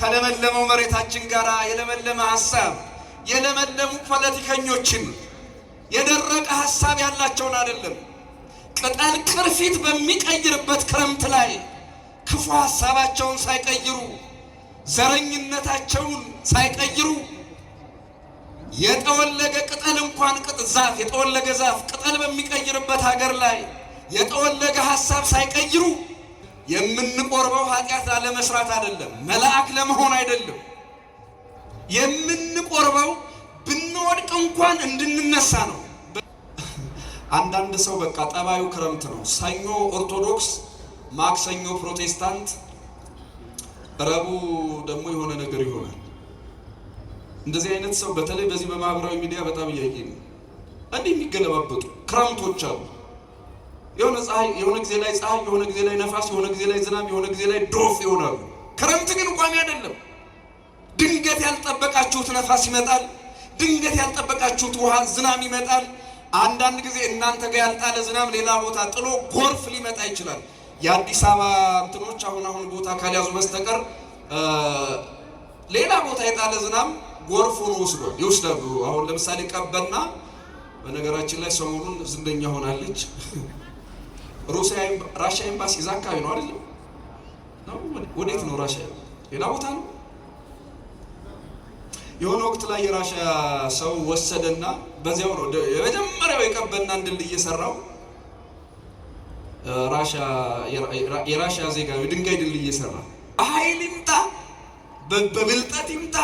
ከለመለመው መሬታችን ጋር የለመለመ ሐሳብ የለመለሙ ፖለቲከኞችን የደረቀ ሐሳብ ያላቸውን አይደለም ቅጠል ቅርፊት በሚቀይርበት ክረምት ላይ ክፉ ሐሳባቸውን ሳይቀይሩ ዘረኝነታቸውን ሳይቀይሩ የጠወለገ ቅጠል እንኳን ዛፍ የጠወለገ ዛፍ ቅጠል በሚቀይርበት ሀገር ላይ የጠወለገ ሐሳብ ሳይቀይሩ የምንቆርበው ኃጢአት ለመስራት አይደለም መልአክ ለመሆን አይደለም የምንቆርበው ብንወድቅ እንኳን እንድንነሳ ነው። አንዳንድ ሰው በቃ ጠባዩ ክረምት ነው። ሰኞ ኦርቶዶክስ፣ ማክሰኞ ፕሮቴስታንት፣ ረቡዕ ደግሞ የሆነ ነገር ይሆናል። እንደዚህ አይነት ሰው በተለይ በዚህ በማህበራዊ ሚዲያ በጣም እያየን ነው። እንዲህ የሚገለባበጡ ክረምቶች አሉ። የሆነ ፀሐይ የሆነ ጊዜ ላይ ፀሐይ የሆነ ጊዜ ላይ ነፋስ የሆነ ጊዜ ላይ ዝናብ የሆነ ጊዜ ላይ ዶፍ ይሆናሉ። ክረምት ግን ቋሚ አይደለም። ድንገት ያልጠበቃችሁት ነፋስ ይመጣል። ድንገት ያልጠበቃችሁት ውሃ ዝናብ ይመጣል። አንዳንድ ጊዜ እናንተ ጋር ያልጣለ ዝናብ ሌላ ቦታ ጥሎ ጎርፍ ሊመጣ ይችላል። የአዲስ አበባ እንትኖች አሁን ቦታ ካልያዙ በስተቀር ሌላ ቦታ የጣለ ዝናብ ጎርፍ ሆኖ ይወስዳሉ። አሁን ለምሳሌ ቀበና በነገራችን ላይ ሰሞኑን ዝንደኛ ሆናለች። ራሽያ ኤምባሲ እዛ አካባቢ ነው አይደል? ነው ወዴት ነው ራሽያ? ሌላ ቦታ ነው። የሆነ ወቅት ላይ የራሽያ ሰው ወሰደና በዚያው ነው የመጀመሪያው የቀበና ድልድይ እየሰራው የራሽያ ዜጋ ድንጋይ ድልድይ እየሰራ በኃይል ይምጣ በብልጠት ይምጣ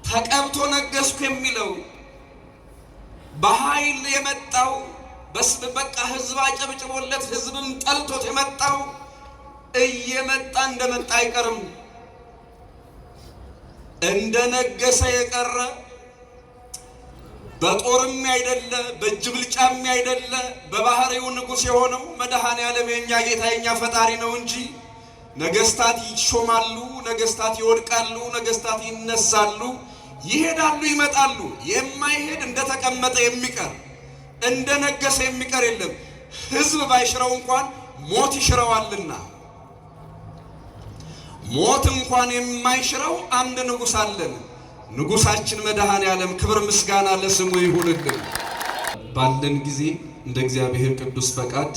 ተቀብቶ ነገስኩ የሚለው በኃይል የመጣው በቃ ህዝብ አጨብጭቦለት ህዝብም ጠልቶት የመጣው እየመጣ እንደመጣ አይቀርም። እንደነገሰ የቀረ በጦርም አይደለ በጅብልጫም አይደለ በባህሪው ንጉስ የሆነው መድኃኔዓለም የኛ ጌታ የኛ ፈጣሪ ነው እንጂ ነገስታት ይሾማሉ፣ ነገስታት ይወድቃሉ፣ ነገስታት ይነሳሉ፣ ይሄዳሉ፣ ይመጣሉ። የማይሄድ እንደተቀመጠ የሚቀር እንደነገሰ የሚቀር የለም። ህዝብ ባይሽረው እንኳን ሞት ይሽረዋልና ሞት እንኳን የማይሽረው አንድ ንጉስ አለን። ንጉሳችን መድኃኔዓለም ክብር ምስጋና ለስሙ ይሁንልን። ባለን ጊዜ እንደ እግዚአብሔር ቅዱስ ፈቃድ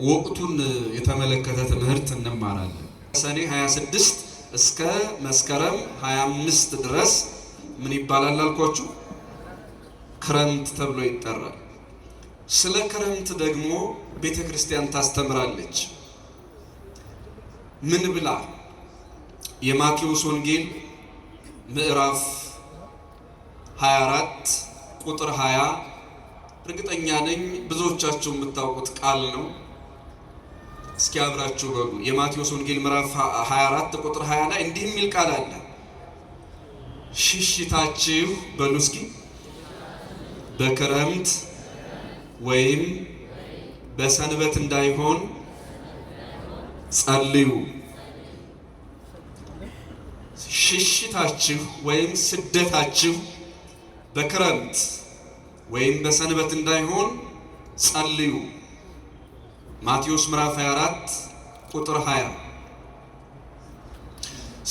ወቅቱን የተመለከተ ትምህርት እንማራለን። ሰኔ 26 እስከ መስከረም 25 ድረስ ምን ይባላል አልኳችሁ? ክረምት ተብሎ ይጠራል። ስለ ክረምት ደግሞ ቤተክርስቲያን ታስተምራለች። ምን ብላ? የማቴዎስ ወንጌል ምዕራፍ 24 ቁጥር 20 እርግጠኛ ነኝ ብዙዎቻችሁ የምታውቁት ቃል ነው። እስኪ አብራችሁ በሉ። የማቴዎስ ወንጌል ምዕራፍ 24 ቁጥር 20 ላይ እንዲህ የሚል ቃል አለ። ሽሽታችሁ በሉ እስኪ በክረምት ወይም በሰንበት እንዳይሆን ጸልዩ። ሽሽታችሁ ወይም ስደታችሁ በክረምት ወይም በሰንበት እንዳይሆን ጸልዩ። ማቴዎስ ምዕራፍ 24 ቁጥር 20።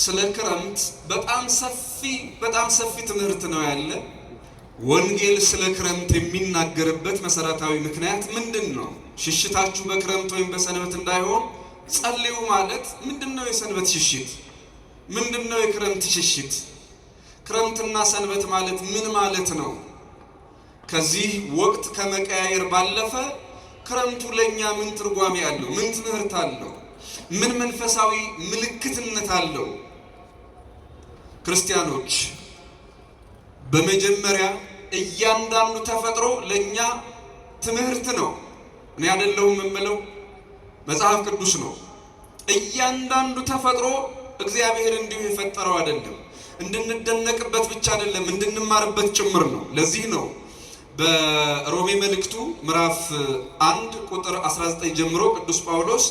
ስለ ክረምት በጣም ሰፊ ትምህርት ነው ያለ። ወንጌል ስለ ክረምት የሚናገርበት መሰረታዊ ምክንያት ምንድነው? ሽሽታችሁ በክረምት ወይም በሰንበት እንዳይሆን ጸልዩ ማለት ምንድነው? የሰንበት ሽሽት ምንድነው? የክረምት ሽሽት? ክረምትና ሰንበት ማለት ምን ማለት ነው? ከዚህ ወቅት ከመቀያየር ባለፈ ክረምቱ ለኛ ምን ትርጓሜ አለው? ምን ትምህርት አለው? ምን መንፈሳዊ ምልክትነት አለው? ክርስቲያኖች በመጀመሪያ እያንዳንዱ ተፈጥሮ ለኛ ትምህርት ነው። እኔ አይደለሁም የምለው መጽሐፍ ቅዱስ ነው። እያንዳንዱ ተፈጥሮ እግዚአብሔር እንዲሁ የፈጠረው አይደለም። እንድንደነቅበት ብቻ አይደለም፣ እንድንማርበት ጭምር ነው። ለዚህ ነው በሮሜ መልእክቱ ምዕራፍ 1 ቁጥር 19 ጀምሮ ቅዱስ ጳውሎስ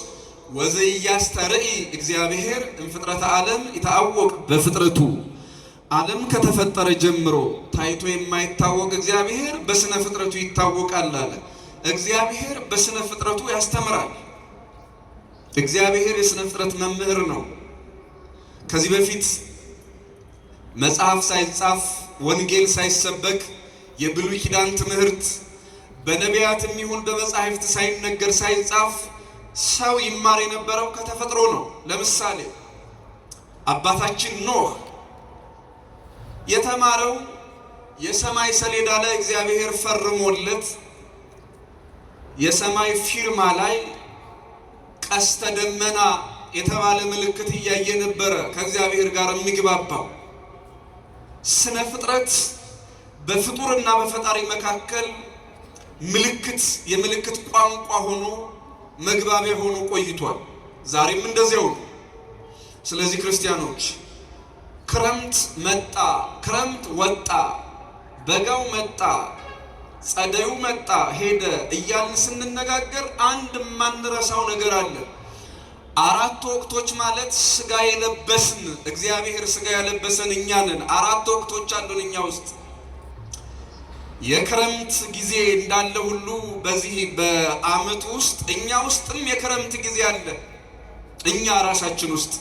ወዘያስተርኢ እግዚአብሔር እምፍጥረተ ዓለም ይታወቅ በፍጥረቱ ዓለም ከተፈጠረ ጀምሮ ታይቶ የማይታወቅ እግዚአብሔር በስነ ፍጥረቱ ይታወቃል አለ። እግዚአብሔር በስነ ፍጥረቱ ያስተምራል። እግዚአብሔር የስነ ፍጥረት መምህር ነው። ከዚህ በፊት መጽሐፍ ሳይጻፍ ወንጌል ሳይሰበክ የብሉይ ኪዳን ትምህርት በነቢያትም ይሁን በመጻሕፍት ሳይነገር ሳይጻፍ ሰው ይማር የነበረው ከተፈጥሮ ነው። ለምሳሌ አባታችን ኖህ የተማረው የሰማይ ሰሌዳ ላይ እግዚአብሔር ፈርሞለት የሰማይ ፊርማ ላይ ቀስተ ደመና የተባለ ምልክት እያየ ነበረ ከእግዚአብሔር ጋር የሚግባባው። ስነ ፍጥረት በፍጡርና በፈጣሪ መካከል ምልክት የምልክት ቋንቋ ሆኖ መግባቢያ ሆኖ ቆይቷል። ዛሬም እንደዚያው ነው። ስለዚህ ክርስቲያኖች ክረምት መጣ፣ ክረምት ወጣ፣ በጋው መጣ፣ ጸደዩ መጣ ሄደ እያልን ስንነጋገር አንድ የማንረሳው ነገር አለ። አራት ወቅቶች ማለት ስጋ የለበስን እግዚአብሔር ስጋ ያለበሰን እኛ ነን። አራት ወቅቶች አሉን እኛ ውስጥ። የክረምት ጊዜ እንዳለ ሁሉ በዚህ በዓመቱ ውስጥ እኛ ውስጥም የክረምት ጊዜ አለ። እኛ ራሳችን ውስጥ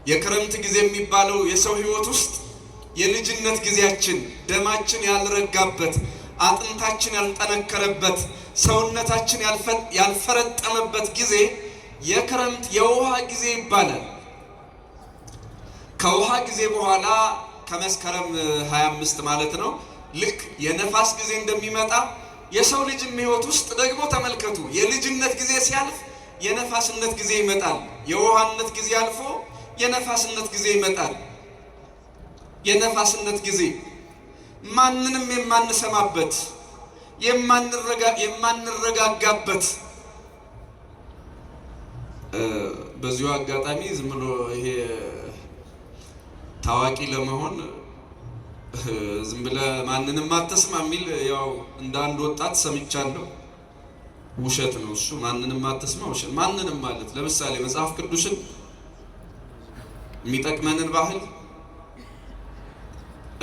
የክረምት ጊዜ የሚባለው የሰው ሕይወት ውስጥ የልጅነት ጊዜያችን፣ ደማችን ያልረጋበት፣ አጥንታችን ያልጠነከረበት፣ ሰውነታችን ያልፈረጠመበት ጊዜ የክረምት የውሃ ጊዜ ይባላል። ከውሃ ጊዜ በኋላ ከመስከረም 25 ማለት ነው ልክ የነፋስ ጊዜ እንደሚመጣ የሰው ልጅ ሕይወት ውስጥ ደግሞ ተመልከቱ። የልጅነት ጊዜ ሲያልፍ የነፋስነት ጊዜ ይመጣል። የውሃነት ጊዜ አልፎ የነፋስነት ጊዜ ይመጣል። የነፋስነት ጊዜ ማንንም የማንሰማበት የማንረጋጋበት። በዚሁ አጋጣሚ ዝም ብሎ ይሄ ታዋቂ ለመሆን ዝም ብለህ ማንንም አትስማ የሚል ያው እንደ አንድ ወጣት ሰምቻለሁ። ውሸት ነው እሱ። ማንንም አትስማ ውሸት። ማንንም ማለት ለምሳሌ መጽሐፍ ቅዱስን የሚጠቅመንን ባህል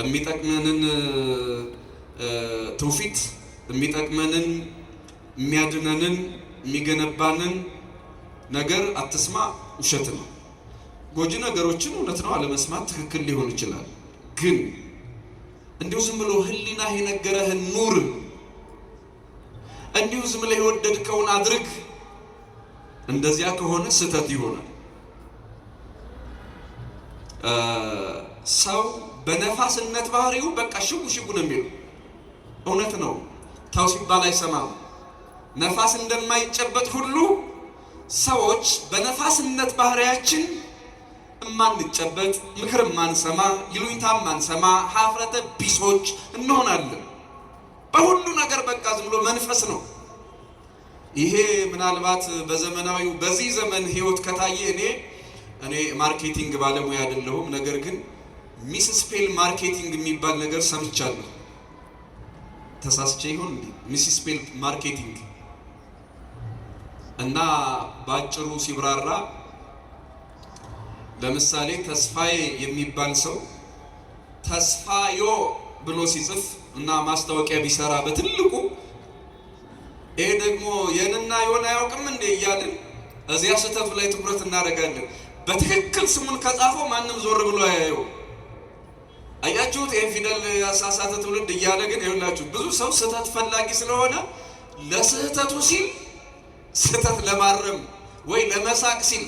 የሚጠቅመንን ትውፊት የሚጠቅመንን የሚያድነንን የሚገነባንን ነገር አትስማ ውሸት ነው። ጎጂ ነገሮችን እውነት ነው አለመስማት ትክክል ሊሆን ይችላል። ግን እንዲሁ ዝም ብሎ ህሊና የነገረህን ኑር፣ እንዲሁ ዝም ብለህ የወደድከውን አድርግ። እንደዚያ ከሆነ ስህተት ይሆናል። ሰው በነፋስነት ባህሪው በቃ ሽጉ ሽጉ ነው የሚለው እውነት ነው። ታው ሲባል አይሰማም። ነፋስ እንደማይጨበጥ ሁሉ ሰዎች በነፋስነት ባህሪያችን እማንጨበጥ፣ ምክር ማንሰማ፣ ይሉኝታ ማንሰማ፣ ሀፍረተ ቢሶች እንሆናለን። በሁሉ ነገር በቃ ዝም ብሎ መንፈስ ነው። ይሄ ምናልባት በዘመናዊው በዚህ ዘመን ህይወት ከታየ እኔ ማርኬቲንግ ባለሙያ አይደለሁም። ነገር ግን ሚስ ስፔል ማርኬቲንግ የሚባል ነገር ሰምቻለሁ። ተሳስቼ ይሆን እንዴ? ሚስ ስፔል ማርኬቲንግ እና ባጭሩ ሲብራራ ለምሳሌ ተስፋዬ የሚባል ሰው ተስፋዮ ብሎ ሲጽፍ እና ማስታወቂያ ቢሰራ በትልቁ ይሄ ደግሞ የንና የሆነ አያውቅም እንዴ እያልን እዚያ ስህተቱ ላይ ትኩረት እናደርጋለን። በትክክል ስሙን ከጻፈው ማንም ዞር ብሎ አያየው። አያችሁት? ይሄ ፊደል ያሳሳተ ትውልድ እያለ ግን ይኸውላችሁ ብዙ ሰው ስህተት ፈላጊ ስለሆነ ለስህተቱ ሲል ስህተት ለማረም ወይ ለመሳቅ ሲል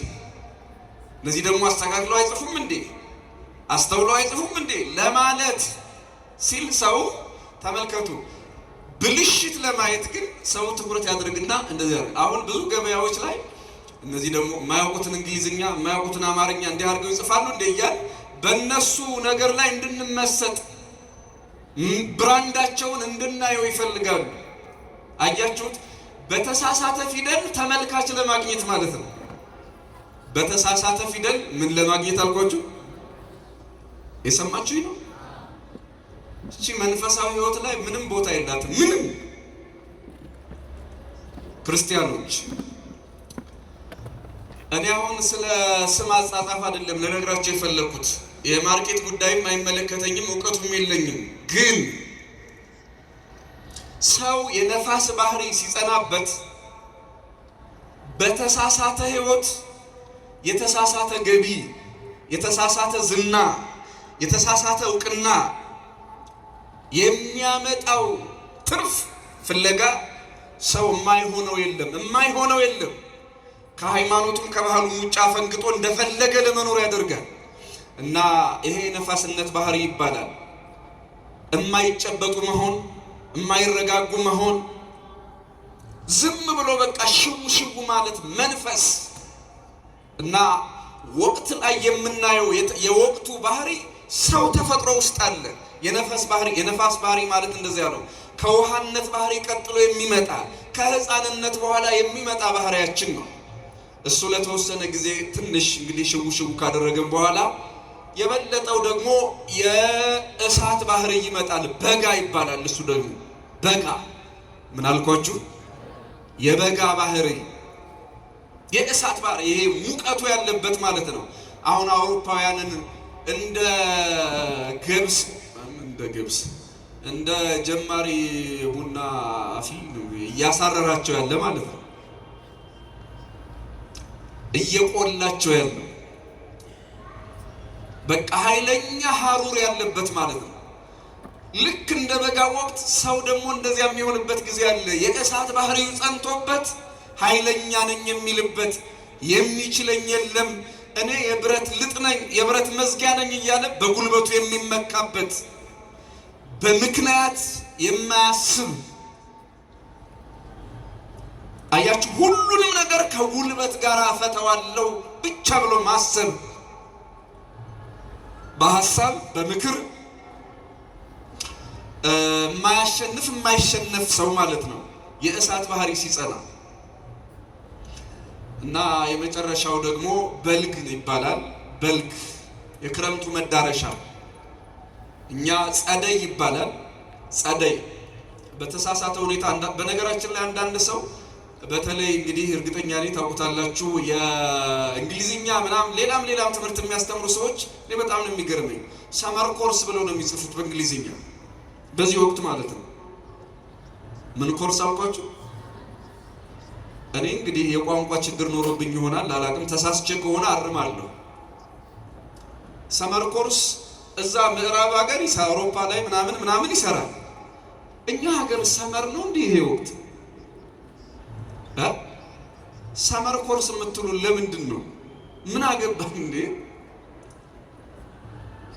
እነዚህ ደግሞ አስተካክለው አይጽፉም እንዴ አስተውለው አይጽፉም እንዴ ለማለት ሲል ሰው ተመልከቱ። ብልሽት ለማየት ግን ሰው ትኩረት ያድርግና እንደዚህ አሁን ብዙ ገበያዎች ላይ እነዚህ ደግሞ የማያውቁትን እንግሊዝኛ የማያውቁትን አማርኛ እንዲህ አድርገው ይጽፋሉ እንዴ እያል በእነሱ ነገር ላይ እንድንመሰጥ ብራንዳቸውን እንድናየው ይፈልጋሉ። አያችሁት? በተሳሳተ ፊደል ተመልካች ለማግኘት ማለት ነው። በተሳሳተ ፊደል ምን ለማግኘት አልኳችሁ? የሰማችሁ ነው። እቺ መንፈሳዊ ህይወት ላይ ምንም ቦታ የላትም። ምንም ክርስቲያኖች እኔ አሁን ስለ ስም አጻጻፍ አይደለም ለነግራችሁ የፈለኩት። የማርኬት ጉዳይም አይመለከተኝም፣ እውቀቱም የለኝም። ግን ሰው የነፋስ ባህሪ ሲጸናበት በተሳሳተ ህይወት የተሳሳተ ገቢ የተሳሳተ ዝና፣ የተሳሳተ እውቅና የሚያመጣው ትርፍ ፍለጋ ሰው የማይሆነው የለም። ከሃይማኖቱም ከባህሉ ውጭ አፈንግጦ እንደፈለገ ለመኖር ያደርጋል እና ይሄ ነፋስነት ባህሪ ይባላል። የማይጨበጡ መሆን፣ የማይረጋጉ መሆን፣ ዝም ብሎ በቃ ሽው ማለት መንፈስ እና ወቅት ላይ የምናየው የወቅቱ ባህሪ ሰው ተፈጥሮ ውስጥ አለ። የነፋስ ባህሪ ማለት እንደዚያ ነው። ከውሃነት ባህሪ ቀጥሎ የሚመጣ ከህፃንነት በኋላ የሚመጣ ባህሪያችን ነው። እሱ ለተወሰነ ጊዜ ትንሽ እንግዲህ ሽው ካደረገን በኋላ የበለጠው ደግሞ የእሳት ባህሪ ይመጣል። በጋ ይባላል። እሱ ደግሞ በጋ ምን አልኳችሁ? የበጋ ባህሪ የእሳት ባህሪ፣ ይሄ ሙቀቱ ያለበት ማለት ነው። አሁን አውሮፓውያንን እንደ ገብስ እንደ ጀማሪ ቡና አፊ እያሳረራቸው ያለ ማለት ነው። እየቆላቸው ያለ በቃ ኃይለኛ ሐሩር ያለበት ማለት ነው። ልክ እንደ በጋ ወቅት ሰው ደግሞ እንደዚያ የሚሆንበት ጊዜ አለ። የእሳት ባህሪው ጸንቶበት ኃይለኛ ነኝ የሚልበት፣ የሚችለኝ የለም እኔ የብረት ልጥ ነኝ የብረት መዝጊያ ነኝ እያለ በጉልበቱ የሚመካበት፣ በምክንያት የማያስብ አያችሁ፣ ሁሉንም ነገር ከጉልበት ጋር አፈተዋለሁ ብቻ ብሎ ማሰብ፣ በሐሳብ በምክር የማይሸነፍ ሰው ማለት ነው የእሳት ባህሪ ሲጸና። እና የመጨረሻው ደግሞ በልግ ይባላል። በልግ የክረምቱ መዳረሻ፣ እኛ ጸደይ ይባላል። ጸደይ በተሳሳተ ሁኔታ በነገራችን ላይ አንዳንድ ሰው በተለይ እንግዲህ እርግጠኛ ነኝ ታውቁታላችሁ፣ የእንግሊዝኛ ምናምን ሌላም ትምህርት የሚያስተምሩ ሰዎች እኔ በጣም ነው የሚገርመኝ። ሰመር ኮርስ ብለው ነው የሚጽፉት በእንግሊዝኛ በዚህ ወቅት ማለት ነው። ምን ኮርስ አልኳችሁ? እኔ እንግዲህ የቋንቋ ችግር ኖሮብኝ ይሆናል አላውቅም። ተሳስቼ ከሆነ አርማለሁ። ሰመር ኮርስ እዛ ምዕራብ ሀገር አውሮፓ ላይ ምናምን ይሰራል። እኛ ሀገር ሰመር ነው እንዲህ ይሄ ወቅት ሰመር ኮርስ የምትሉ ለምንድን ነው? ምን አገባን እንዴ?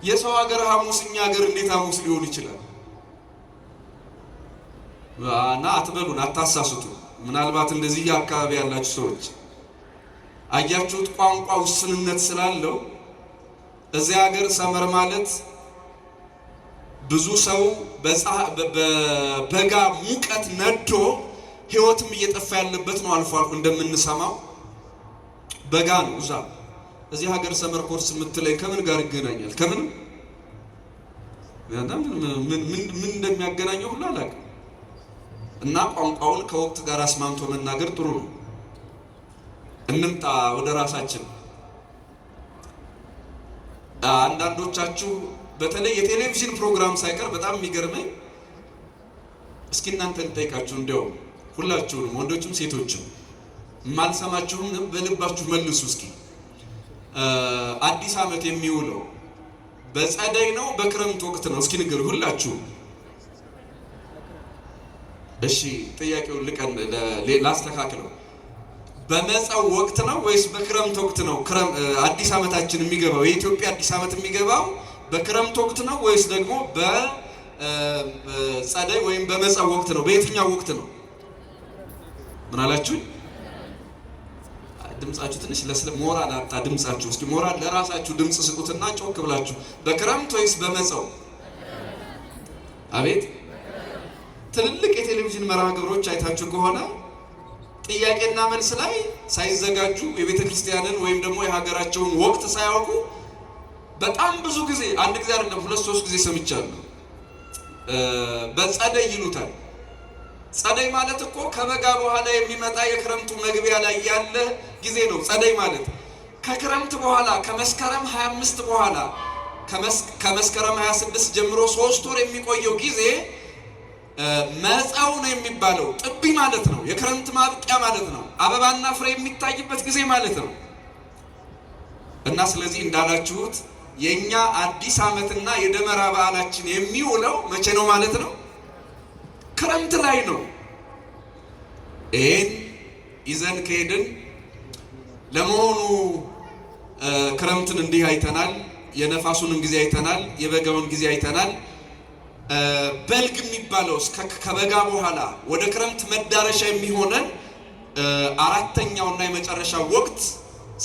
የሰው ሀገር ሐሙስ፣ እኛ ሀገር እንዴት ሐሙስ ሊሆን ይችላል? እና አትበሉን፣ አታሳስቱ። ምናልባት እንደዚህ አካባቢ ያላችሁ ሰዎች አያችሁት፣ ቋንቋ ውስንነት ስላለው እዚያ ሀገር ሰመር ማለት ብዙ ሰው በበጋ ሙቀት ነዶ ህይወትም እየጠፋ ያለበት ነው። አልፎ እንደምንሰማው በጋ ነው እዛ። እዚህ ሀገር ሰመር ኮርስ የምትለኝ ከምን ጋር ይገናኛል? ከምን ምን እንደሚያገናኘው ሁሉ አላውቅም። እና ቋንቋውን ከወቅት ጋር አስማምቶ መናገር ጥሩ ነው። እንምጣ ወደ ራሳችን። አንዳንዶቻችሁ በተለይ የቴሌቪዥን ፕሮግራም ሳይቀር በጣም የሚገርመኝ፣ እስኪ እናንተ እንጠይቃችሁ፣ እንዲያው ሁላችሁንም ወንዶችም ሴቶችም ማልሰማችሁም በልባችሁ መልሱ እስኪ። አዲስ ዓመት የሚውለው በጸደይ ነው በክረምት ወቅት ነው? እስኪ ንገሩ ሁላችሁ። እሺ ጥያቄውን ላስተካክለው። በመጸው ወቅት ነው ወይስ በክረምት ወቅት ነው? አዲስ ዓመታችን የሚገባው የኢትዮጵያ አዲስ ዓመት የሚገባው በክረምት ወቅት ነው ወይስ ደግሞ በጸደይ ወይም በመጸው ወቅት ነው? በየትኛው ወቅት ነው? ምን አላችሁ? ድምጻችሁ ትንሽ ሞራል አጣ ድምጻችሁ። እስኪ ሞራል ለራሳችሁ ድምጽ ስጡትና ጮክ ብላችሁ በክረምት ወይስ በመጸው? አቤት ትልልቅ የቴሌቪዥን መርሃ ግብሮች አይታችሁ ከሆነ ጥያቄና መልስ ላይ ሳይዘጋጁ የቤተ ክርስቲያንን ወይም ደግሞ የሀገራቸውን ወቅት ሳያውቁ በጣም ብዙ ጊዜ፣ አንድ ጊዜ አይደለም 2-3 ጊዜ ሰምቻለሁ፣ በጸደይ ይሉታል። ጸደይ ማለት እኮ ከበጋ በኋላ የሚመጣ የክረምቱ መግቢያ ላይ ያለ ጊዜ ነው። ጸደይ ማለት ከክረምት በኋላ ከመስከረም 25 በኋላ ከመስከረም 26 ጀምሮ 3 ወር የሚቆየው ጊዜ መጸው ነው የሚባለው። ጥቢ ማለት ነው። የክረምት ማብቂያ ማለት ነው። አበባና ፍሬ የሚታይበት ጊዜ ማለት ነው። እና ስለዚህ እንዳላችሁት የኛ አዲስ ዓመትና የደመራ በዓላችን የሚውለው መቼ ነው ማለት ነው? ክረምት ላይ ነው። ይሄን ይዘን ከሄድን ለመሆኑ ክረምትን እንዲህ አይተናል፣ የነፋሱንም ጊዜ አይተናል፣ የበጋውን ጊዜ አይተናል። በልግ የሚባለው ከበጋ በኋላ ወደ ክረምት መዳረሻ የሚሆነን አራተኛውና የመጨረሻው ወቅት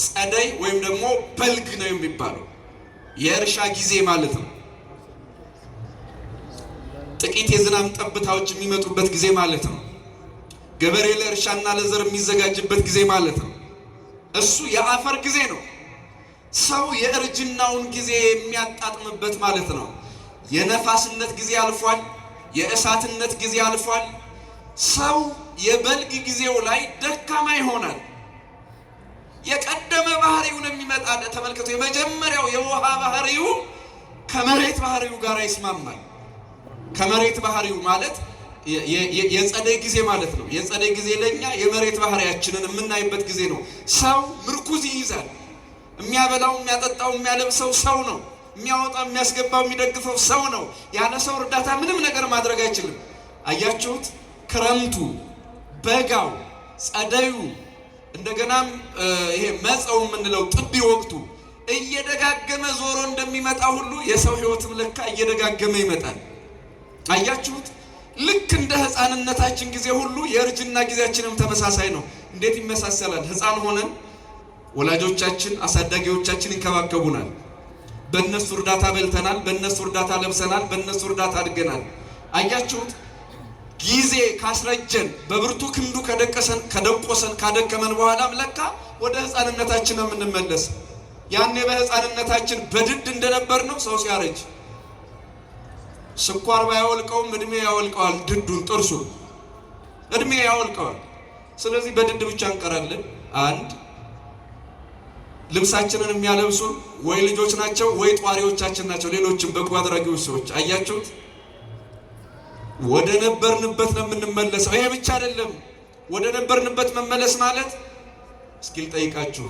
ጸደይ ወይም ደግሞ በልግ ነው የሚባለው። የእርሻ ጊዜ ማለት ነው። ጥቂት የዝናብ ጠብታዎች የሚመጡበት ጊዜ ማለት ነው። ገበሬ ለእርሻና ለዘር የሚዘጋጅበት ጊዜ ማለት ነው። እሱ የአፈር ጊዜ ነው። ሰው የእርጅናውን ጊዜ የሚያጣጥምበት ማለት ነው። የነፋስነት ጊዜ አልፏል። የእሳትነት ጊዜ አልፏል። ሰው የበልግ ጊዜው ላይ ደካማ ይሆናል። የቀደመ ባህሪውን የሚመጣ ተመልከቱ። የመጀመሪያው የውሃ ባህሪው ከመሬት ባህሪው ጋር ይስማማል። ከመሬት ባህሪው ማለት የጸደይ ጊዜ ማለት ነው። የጸደይ ጊዜ ለኛ የመሬት ባህሪያችንን የምናይበት ጊዜ ነው። ሰው ምርኩዝ ይይዛል። የሚያበላው፣ የሚያጠጣው፣ የሚያለብሰው ሰው ነው። የሚያወጣው፣ የሚያስገባው፣ የሚደግፈው ሰው ነው። ያለ ሰው እርዳታ ምንም ነገር ማድረግ አይችልም። አያችሁት? ክረምቱ፣ በጋው፣ ጸደዩ እንደገናም ይሄ መጸው የምንለው ጥቢ ወቅቱ እየደጋገመ ዞሮ እንደሚመጣ ሁሉ የሰው ሕይወትም ለካ እየደጋገመ ይመጣል። አያችሁት? ልክ እንደ ሕፃንነታችን ጊዜ ሁሉ የእርጅና ጊዜያችንም ተመሳሳይ ነው። እንዴት ይመሳሰላል? ሕፃን ሆነን ወላጆቻችን አሳዳጊዎቻችን ይንከባከቡናል። በእነሱ እርዳታ በልተናል፣ በእነሱ እርዳታ ለብሰናል፣ በእነሱ እርዳታ አድገናል። አያችሁት? ጊዜ ካስረጀን በብርቱ ክንዱ ከደቆሰን ካደከመን በኋላም ለካ ወደ ሕፃንነታችን ነው የምንመለስ። ያኔ በሕፃንነታችን በድድ እንደነበር ነው። ሰው ሲያረጅ ስኳር ባያወልቀውም እድሜ ያወልቀዋል። ድዱን ጥርሱን እድሜ ያወልቀዋል። ስለዚህ በድድ ብቻ እንቀራለን። አንድ ልብሳችንን የሚያለብሱን ወይ ልጆች ናቸው ወይ ጧሪዎቻችን ናቸው፣ ሌሎችም በጎ አድራጊዎች ሰዎች። አያችሁት? ወደ ነበርንበት ነው የምንመለሰው። ይሄ ብቻ አይደለም። ወደ ነበርንበት መመለስ ማለት እስኪ ልጠይቃችሁ፣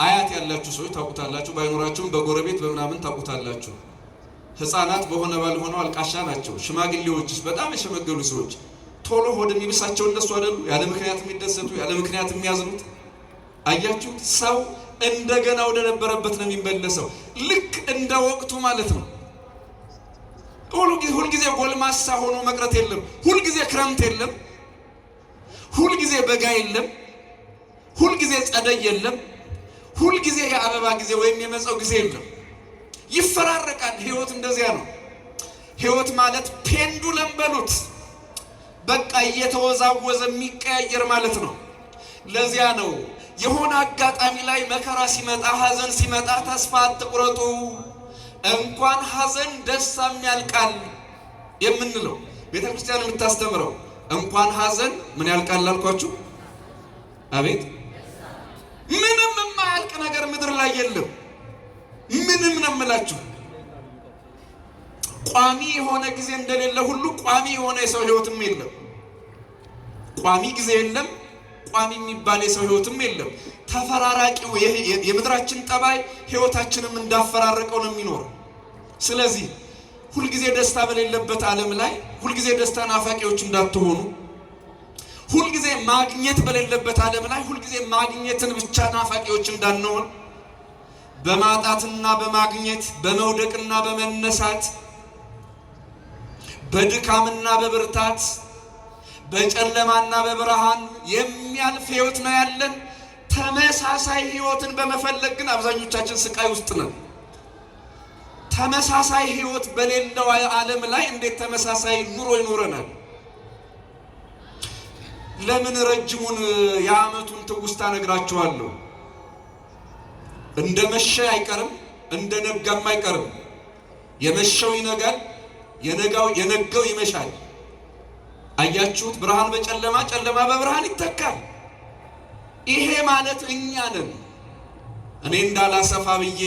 አያት ያላችሁ ሰዎች ታውቁታላችሁ፣ ባይኖራችሁም በጎረቤት በምናምን ታውቁታላችሁ። ሕፃናት በሆነ ባልሆነው አልቃሻ ናቸው። ሽማግሌዎችስ በጣም የሸመገሉ ሰዎች ቶሎ ሆድ የሚብሳቸው እነሱ አይደሉ? ያለ ምክንያት የሚደሰቱ ያለ ምክንያት የሚያዝኑት። አያችሁት? ሰው እንደገና ወደ ነበረበት ነው የሚመለሰው። ልክ እንደ ወቅቱ ማለት ነው። ሁልጊዜ ጎልማሳ ሆኖ መቅረት የለም። ሁልጊዜ ክረምት የለም። ሁልጊዜ በጋ የለም። ሁልጊዜ ጸደይ የለም። ሁልጊዜ የአበባ ጊዜ ወይም የመጸው ጊዜ የለም። ይፈራረቃል። ህይወት እንደዚያ ነው። ህይወት ማለት ፔንዱለም በሉት፣ በቃ እየተወዛወዘ የሚቀያየር ማለት ነው። ለዚያ ነው የሆነ አጋጣሚ ላይ መከራ ሲመጣ፣ ሐዘን ሲመጣ ተስፋ አትቁረጡ፣ እንኳን ሐዘን ደስታም ያልቃል የምንለው። ቤተ ክርስቲያን የምታስተምረው እንኳን ሐዘን ምን ያልቃል አልኳችሁ? አቤት! ምንም የማያልቅ ነገር ምድር ላይ የለም። ምንም ነው የምላችሁ። ቋሚ የሆነ ጊዜ እንደሌለ ሁሉ ቋሚ የሆነ የሰው ህይወትም የለም። ቋሚ ጊዜ የለም። ቋሚ የሚባል የሰው ህይወትም የለም። ተፈራራቂው የምድራችን ጠባይ ህይወታችንም እንዳፈራረቀው ነው የሚኖር። ስለዚህ ሁልጊዜ ደስታ በሌለበት ዓለም ላይ ሁልጊዜ ደስታ ናፋቂዎች እንዳትሆኑ፣ ሁልጊዜ ማግኘት በሌለበት ዓለም ላይ ሁልጊዜ ማግኘትን ብቻ ናፋቂዎች እንዳንሆን፣ በማጣትና በማግኘት በመውደቅና በመነሳት በድካምና በብርታት በጨለማና በብርሃን የሚያልፍ ህይወት ነው ያለን። ተመሳሳይ ህይወትን በመፈለግ ግን አብዛኞቻችን ስቃይ ውስጥ ነን። ተመሳሳይ ህይወት በሌለው ዓለም ላይ እንዴት ተመሳሳይ ኑሮ ይኖረናል? ለምን ረጅሙን የዓመቱን ትውስታ ነግራችኋለሁ። እንደ መሸ አይቀርም፣ እንደ ነጋም አይቀርም። የመሸው ይነጋል፣ የነጋው ይመሻል። አያችሁት? ብርሃን በጨለማ ጨለማ በብርሃን ይተካል። ይሄ ማለት እኛ ነን። እኔ እንዳላሰፋ ብዬ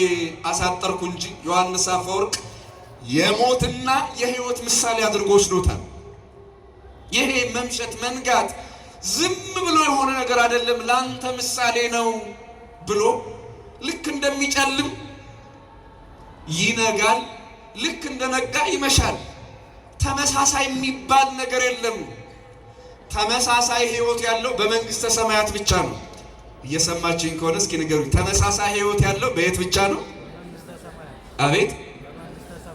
አሳጠርኩ እንጂ ዮሐንስ አፈወርቅ የሞትና የህይወት ምሳሌ አድርጎ ወስዶታል። ይሄ መምሸት መንጋት ዝም ብሎ የሆነ ነገር አይደለም፣ ላንተ ምሳሌ ነው ብሎ ልክ እንደሚጨልም ይነጋል፣ ልክ እንደነጋ ይመሻል። ተመሳሳይ የሚባል ነገር የለም። ተመሳሳይ ሕይወት ያለው በመንግስተ ሰማያት ብቻ ነው። እየሰማችሁኝ ከሆነ እስኪ ንገሩኝ። ተመሳሳይ ሕይወት ያለው በየት ብቻ ነው? አቤት፣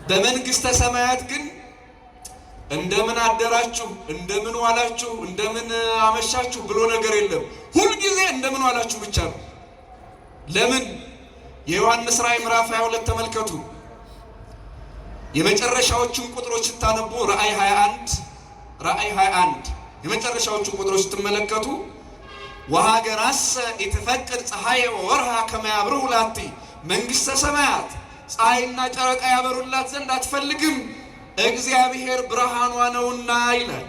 በመንግስተ ሰማያት። ግን እንደምን አደራችሁ፣ እንደምን ዋላችሁ፣ እንደምን አመሻችሁ ብሎ ነገር የለም። ሁልጊዜ እንደምን ዋላችሁ ብቻ ነው። ለምን? የዮሐንስ ራእይ ምዕራፍ 22 ተመልከቱ። የመጨረሻዎቹን ቁጥሮች ስታነቡ ራእይ 21 የመጨረሻዎቹን ቁጥሮች ስትመለከቱ ወሀገራሰ ኢትፈቅድ ፀሐይ ወወርሃ ከመ ያብርሁ ላቲ፣ መንግስተ ሰማያት ፀሐይና ጨረቃ ያበሩላት ዘንድ አትፈልግም፣ እግዚአብሔር ብርሃኗ ነውና ይላል።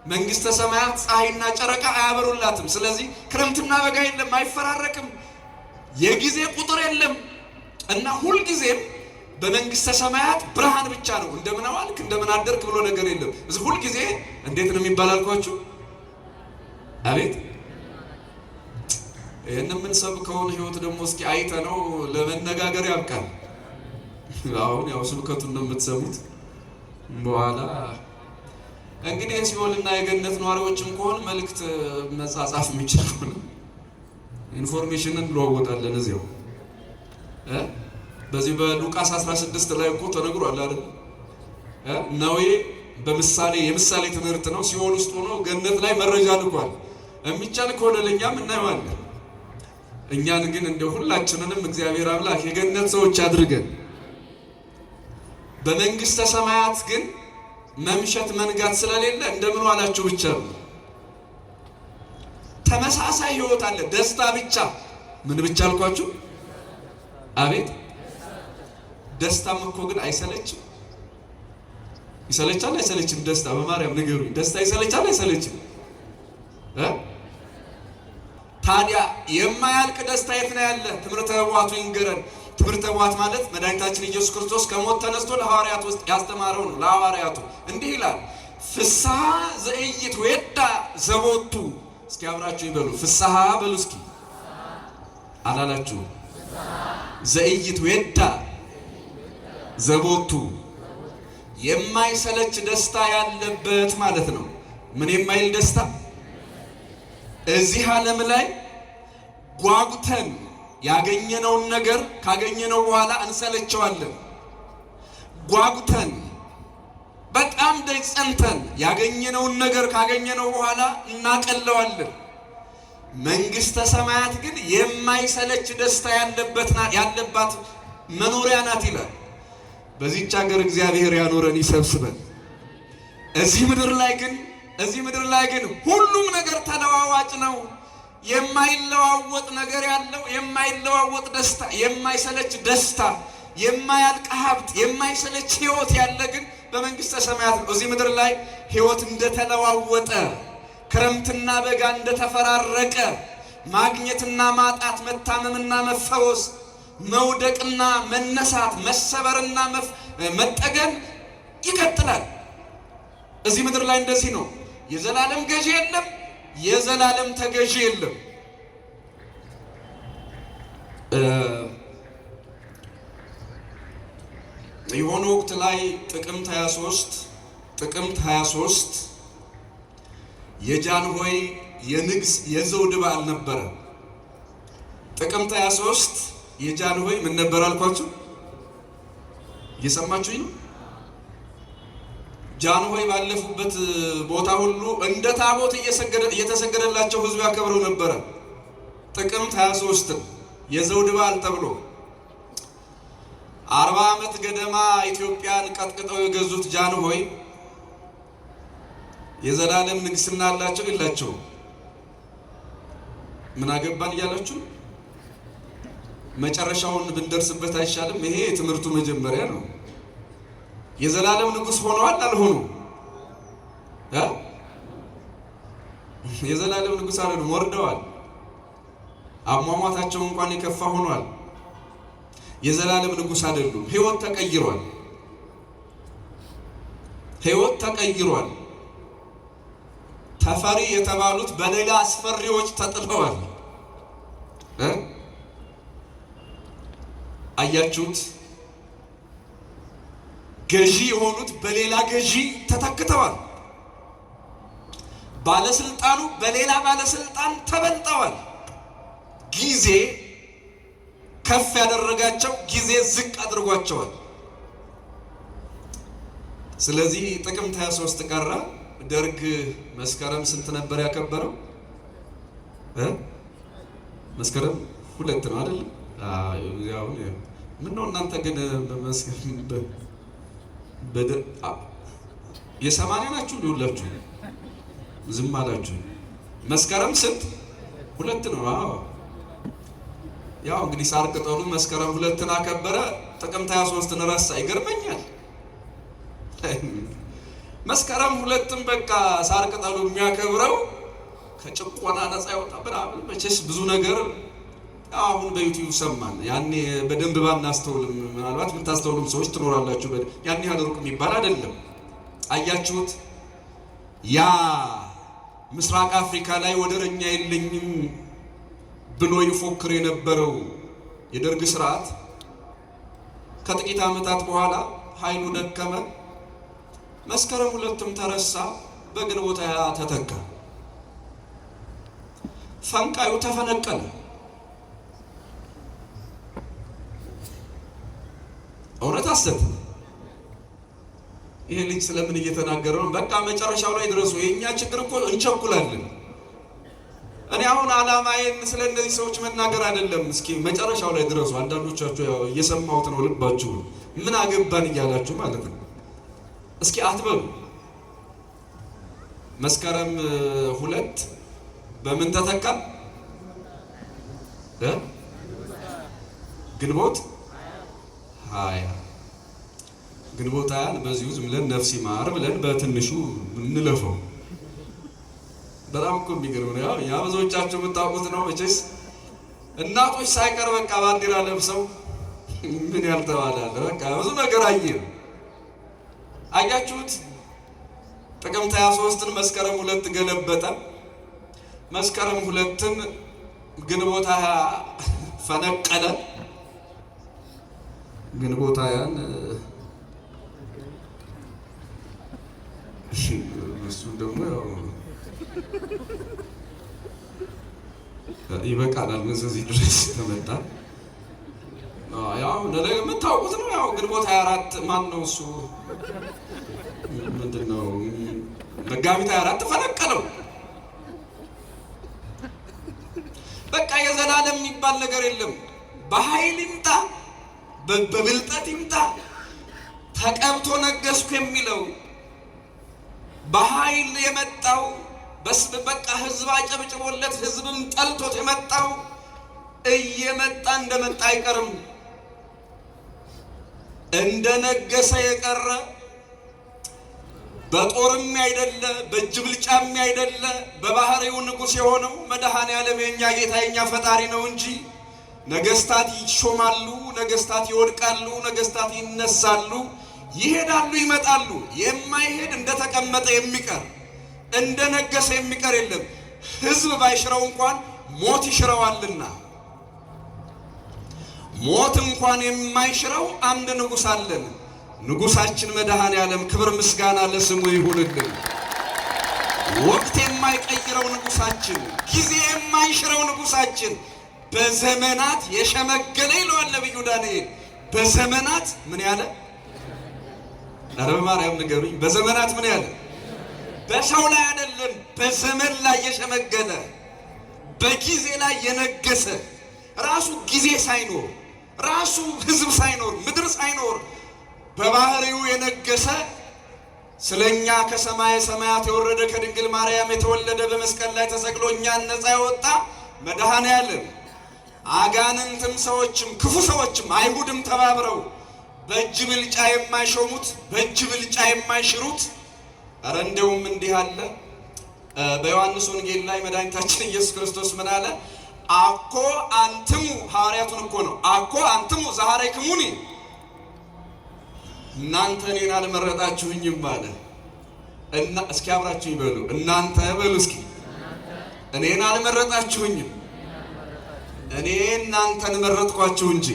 መንግስተ ሰማያት ፀሐይና ጨረቃ አያበሩላትም። ስለዚህ ክረምትና በጋ የለም፣ አይፈራረቅም፣ የጊዜ ቁጥር የለም እና ሁልጊዜም በመንግስተ ሰማያት ብርሃን ብቻ ነው። እንደምን ዋልክ፣ እንደምን አደርክ ብሎ ነገር የለም። እዚህ ሁልጊዜ እንዴት ነው የሚባል አልኳችሁ? አቤት፣ ይህን የምንሰብከውን ህይወት ደግሞ እስኪ አይተ ነው ለመነጋገር ያብቃል። አሁን ያው ስብከቱን ነው የምትሰሙት። በኋላ እንግዲህ የሲኦልና የገነት ነዋሪዎችም ከሆነ መልእክት መጻጻፍ የሚችል ከሆነ ኢንፎርሜሽንን እንለዋወጣለን እዚያው። በዚህ በሉቃስ 16 ላይ እኮ ተነግሯል አይደል? ነዌ በምሳሌ የምሳሌ ትምህርት ነው። ሲኦል ውስጥ ሆኖ ገነት ላይ መረጃ ልኳል። የሚቻል ከሆነ ለኛም እናየዋለን። እኛን ግን እንደ ሁላችንንም እግዚአብሔር አምላክ የገነት ሰዎች አድርገን። በመንግስተ ሰማያት ግን መምሸት መንጋት ስለሌለ እንደምን ዋላችሁ ብቻ ነው። ተመሳሳይ ህይወት አለ፣ ደስታ ብቻ። ምን ብቻ አልኳችሁ? አቤት፣ ደስታም እኮ ግን አይሰለችም። ይሰለቻል አይሰለችም? ደስታ በማርያም ንገሩኝ። ደስታ ይሰለቻል አይሰለችም? ታዲያ የማያልቅ ደስታ የት ነው ያለ? ትምህርተ ኅቡዓቱ ይንገረን። ትምህርተ ኅቡዓት ማለት መድኃኒታችን ኢየሱስ ክርስቶስ ከሞት ተነስቶ ለሐዋርያት ውስጥ ያስተማረው ነው። ለሐዋርያቱ እንዲህ ይላል፣ ፍስሐ ዘኢይትዌዳ ዘቦቱ። እስኪ አብራችሁ ይበሉ፣ ፍስሐ በሉ እስኪ። አላላችሁ? ዘኢይትዌዳ ዘቦቱ፣ የማይሰለች ደስታ ያለበት ማለት ነው። ምን የማይል ደስታ? እዚህ ዓለም ላይ ጓጉተን ያገኘነውን ነገር ካገኘነው በኋላ እንሰለቸዋለን። ጓጉተን በጣም ጸንተን ያገኘነውን ነገር ካገኘነው በኋላ እናቀለዋለን። መንግስተ ሰማያት ግን የማይሰለች ደስታ ያለባት መኖሪያ ናት ይላል። በዚህች ሀገር እግዚአብሔር ያኖረን ይሰብስበን። እዚህ ምድር ላይ ግን ሁሉም ነገር ተለዋዋጭ ነው። የማይለዋወጥ ነገር ያለው፣ የማይለዋወጥ ደስታ፣ የማይሰለች ደስታ፣ የማያልቅ ሀብት፣ የማይሰለች ህይወት ያለ ግን በመንግስተ ሰማያት ነው። እዚህ ምድር ላይ ህይወት እንደተለዋወጠ፣ ክረምትና በጋ እንደተፈራረቀ፣ ማግኘትና ማጣት፣ መታመምና መፈወስ፣ መውደቅና መነሳት፣ መሰበርና መጠገን ይቀጥላል። እዚህ ምድር ላይ እንደዚህ ነው። የዘላለም ገዢ የለም፣ የዘላለም ተገዢ የለም። የሆነ ወቅት ላይ ጥቅምት 23 የጃንሆይ የንግስ የዘውድ በዓል ነበረ። ጥቅምት 23 የጃንሆይ ምን ነበር አልኳችሁ? እየሰማችሁኝ ነው? ጃንሆይ ባለፉበት ቦታ ሁሉ እንደ ታቦት እየተሰገደላቸው ህዝቡ ያከብረው ነበረ። ጥቅምት 23 የዘውድ በዓል ተብሎ 40 ዓመት ገደማ ኢትዮጵያን ቀጥቅጠው የገዙት ጃንሆይ የዘላለም ንግስና አላቸው የላቸው? ምን አገባን እያላችሁ መጨረሻውን ብንደርስበት አይሻልም? ይሄ የትምህርቱ መጀመሪያ ነው። የዘላለም ንጉስ ሆነዋል አልሆኑ? የዘላለም ንጉስ አይደሉም፣ ወርደዋል። አሟሟታቸው እንኳን የከፋ ሆኗል። የዘላለም ንጉስ አይደሉም። ህይወት ተቀይሯል። ህይወት ተቀይሯል። ተፈሪ የተባሉት በሌላ አስፈሪዎች ተጥለዋል። አያችሁት? ገዢ የሆኑት በሌላ ገዢ ተተክተዋል። ባለስልጣኑ በሌላ ባለስልጣን ተበልጠዋል። ጊዜ ከፍ ያደረጋቸው፣ ጊዜ ዝቅ አድርጓቸዋል። ስለዚህ ጥቅምት 23 ቀረ። ደርግ መስከረም ስንት ነበር ያከበረው? መስከረም 2 ነው አይደል? ያው ምን ነው እናንተ ግን የሰማንያ ናችሁ ሁላችሁ? ዝም አላችሁ። መስከረም ስንት? 2 ነው። አዎ ያው እንግዲህ ሳር ቅጠሉ መስከረም 2ን አከበረ፣ ጥቅምት 23ን ረሳ። ይገርመኛል። መስከረም 2ን በቃ ሳር ቅጠሉ የሚያከብረው ከጭቆና ነፃ ያወጣ ብራብል። መቼስ ብዙ ነገር አሁን በዩቲዩብ ሰማን። ያኔ በደንብ ባናስተውልም ምናልባት የምታስተውሉም ሰዎች ትኖራላችሁ። ያኔ ያለ ሩቅ የሚባል አይደለም። አያችሁት? ያ ምስራቅ አፍሪካ ላይ ወደረኛ የለኝም ብሎ ይፎክር የነበረው የደርግ ስርዓት ከጥቂት ዓመታት በኋላ ኃይሉ ደከመ። መስከረም 2ም ተረሳ፣ በግንቦት 20 ተተካ። ፈንቃዩ ተፈነቀለ። እውነት ሐሰት? ይሄ ልጅ ስለምን እየተናገረ ነው? በቃ መጨረሻው ላይ ድረሱ። የኛ ችግር እኮ እንቸኩላለን። እኔ አሁን ዓላማዬን ስለ እነዚህ ሰዎች መናገር አይደለም። እስኪ መጨረሻው ላይ ድረሱ። አንዳንዶቻችሁ ያው እየሰማሁት ነው፣ ልባችሁ ምን አገባን እያላችሁ ማለት ነው። እስኪ አትበሉ። መስከረም 2 በምን ተተካ? ግንቦት 20። ግንቦት 20 በዚሁ ዝም ብለን ነፍስ ይማር ብለን በትንሹ እንለፈው። በጣም እኮ የሚገርም ነው። ያ ብዙዎቻችሁ የምታውቁት ነው መቼስ። እናቶች ሳይቀር በቃ ባንዲራ ለብሰው ምን ያልተባለ አለ። በቃ ብዙ ነገር አያችሁት? ጥቅምት 23ን መስከረም 2 ገለበጠ። መስከረም 2ን ግንቦት 20 ፈነቀለ። ግንቦት 20ን እሱ ደግሞ ያው ይበቃናል። እዚህ ድረስ ተመጣ። ያው የምታውቁት ነው። ያው ግንቦት 24 ማን ነው እሱ? ምንድነው? መጋቢት 24 ፈነቀለው። በቃ የዘላለም የሚባል ነገር የለም። በኃይል ይምጣ በብልጠት ይምጣ ተቀብቶ ነገስኩ የሚለው በኃይል የመጣው በቃ ህዝብ አጨብጭቦለት ህዝብም ጠልቶት የመጣው እየመጣ እንደመጣ አይቀርም። እንደነገሰ የቀረ በጦርም አይደለ በእጅ ብልጫም አይደለ በባህሪው ንጉስ የሆነው መድኃኔዓለም የኛ ጌታ የኛ ፈጣሪ ነው እንጂ ነገስታት ይሾማሉ፣ ነገስታት ይወድቃሉ፣ ነገስታት ይነሳሉ፣ ይሄዳሉ፣ ይመጣሉ። የማይሄድ እንደተቀመጠ የሚቀር እንደነገሰ የሚቀር የለም። ህዝብ ባይሽረው እንኳን ሞት ይሽረዋልና ሞት እንኳን የማይሽረው አንድ ንጉስ አለን። ንጉሳችን መድኃኔዓለም ክብር ምስጋና ለስሙ ይሁንልን። ወቅት የማይቀይረው ንጉሳችን፣ ጊዜ የማይሽረው ንጉሳችን በዘመናት የሸመገለ ይለዋል ነብዩ ዳንኤል። በዘመናት ምን ያለ? ኧረ በማርያም ንገሩኝ። በዘመናት ምን ያለ? በሰው ላይ አይደለም፣ በዘመን ላይ የሸመገለ በጊዜ ላይ የነገሰ ራሱ ጊዜ ሳይኖር ራሱ ህዝብ ሳይኖር ምድር ሳይኖር በባህሪው የነገሰ ስለኛ ከሰማየ ሰማያት የወረደ ከድንግል ማርያም የተወለደ በመስቀል ላይ ተሰቅሎ እኛን ነፃ ያወጣ መድኃኔዓለም አጋንንትም ሰዎችም ክፉ ሰዎችም አይሁድም ተባብረው በእጅ ብልጫ የማይሾሙት በእጅ ብልጫ የማይሽሩት ኧረ እንደውም እንዲህ አለ። በዮሐንስ ወንጌል ላይ መድኃኒታችን ኢየሱስ ክርስቶስ ምን አለ? አኮ አንትሙ ሐዋርያቱን እኮ ነው። አኮ አንትሙ ዘሐረይክሙኒ እናንተ እኔን አልመረጣችሁኝም አለ። እና እስኪ አብራችሁ ይበሉ። እናንተ በሉ እስኪ እኔን አልመረጣችሁኝም፣ እኔ እናንተን መረጥኳችሁ እንጂ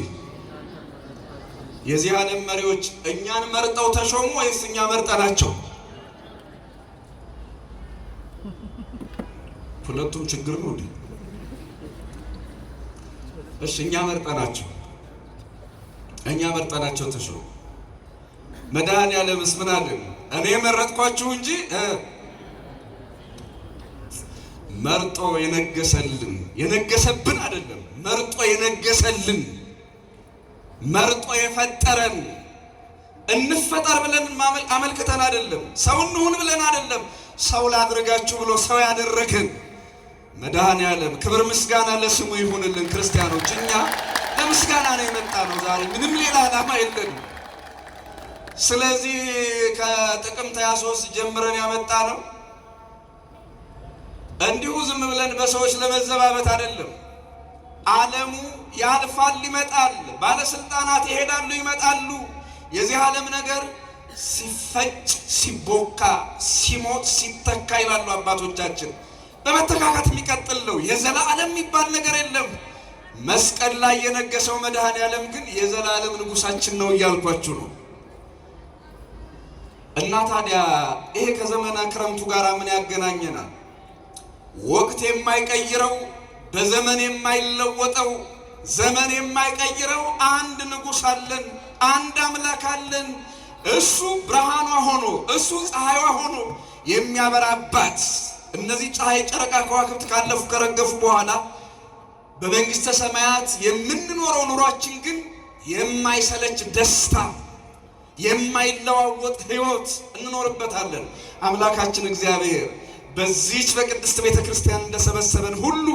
የዚህ ዓለም መሪዎች እኛን መርጠው ተሾሙ ወይስ እኛ መርጠናቸው? ሁለቱም ችግር ነው እንዴ? እሺ እኛ መርጠናቸው ተሾሙ። መድኃኔዓለምስ ምን አለ? እኔ መረጥኳችሁ እንጂ መርጦ የነገሰብን አይደለም። መርጦ የነገሰልን፣ መርጦ የፈጠረን። እንፈጠር ብለን አመልክተን አይደለም። ሰው እንሁን ብለን አይደለም። ሰው ላድርጋችሁ ብሎ ሰው ያደረገን መድኃኔዓለም ክብር ምስጋና ለስሙ ይሁንልን። ክርስቲያኖች እኛ ለምስጋና ነው የመጣ ነው ዛሬ፣ ምንም ሌላ ዓላማ የለንም። ስለዚህ ከጥቅምት 23 ጀምረን ያመጣ ነው እንዲሁ ዝም ብለን በሰዎች ለመዘባበት አይደለም። ዓለሙ ያልፋል ይመጣል፣ ባለስልጣናት ይሄዳሉ ይመጣሉ። የዚህ ዓለም ነገር ሲፈጭ ሲቦካ ሲሞት ሲተካ ይላሉ አባቶቻችን። በመተካካት የሚቀጥል ነው። የዘላለም የሚባል ነገር የለም። መስቀል ላይ የነገሰው መድኃኔዓለም ግን የዘላለም ንጉሳችን ነው እያልኳችሁ ነው። እና ታዲያ ይሄ ከዘመነ ክረምቱ ጋር ምን ያገናኘናል? ወቅት የማይቀይረው በዘመን የማይለወጠው ዘመን የማይቀይረው አንድ ንጉሥ አለን፣ አንድ አምላክ አለን። እሱ ብርሃኗ ሆኖ እሱ ፀሐይዋ ሆኖ የሚያበራባት። እነዚህ ፀሐይ፣ ጨረቃ፣ ከዋክብት ካለፉ ከረገፉ በኋላ በመንግስተ ሰማያት የምንኖረው ኑሯችን ግን የማይሰለች ደስታ፣ የማይለዋወጥ ሕይወት እንኖርበታለን። አምላካችን እግዚአብሔር በዚህች በቅድስት ቤተ ክርስቲያን እንደሰበሰበን ሁሉ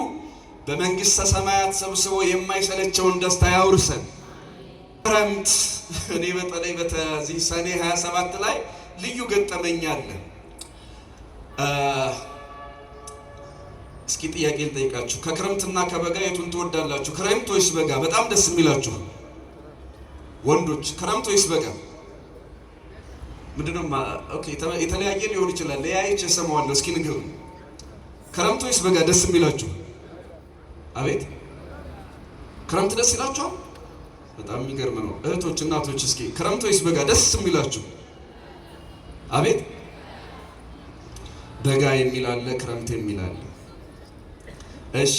በመንግስተ ሰማያት ሰብስቦ የማይሰለቸውን ደስታ ያውርሰን። ክረምት እኔ በተለይ በዚህ ሰኔ 27 ላይ ልዩ ገጠመኝ አለ። እስኪ ጥያቄ ልጠይቃችሁ። ከክረምትና ከበጋ የቱን ትወዳላችሁ? ክረምት ወይስ በጋ? በጣም ደስ የሚላችሁ ወንዶች ክረምት ወይስ በጋ? ምንድነው? ኦኬ የተለያየ ሊሆን ይችላል። ለያይቼ እሰማዋለሁ። እስኪ ንገሩ። ክረምት ወይስ በጋ ደስ የሚላችሁ? አቤት ክረምት ደስ ይላችኋል? በጣም የሚገርም ነው። እህቶች፣ እናቶች እስኪ ክረምት ወይስ በጋ ደስ የሚላችሁ? አቤት በጋ የሚል አለ፣ ክረምት የሚል አለ። እሺ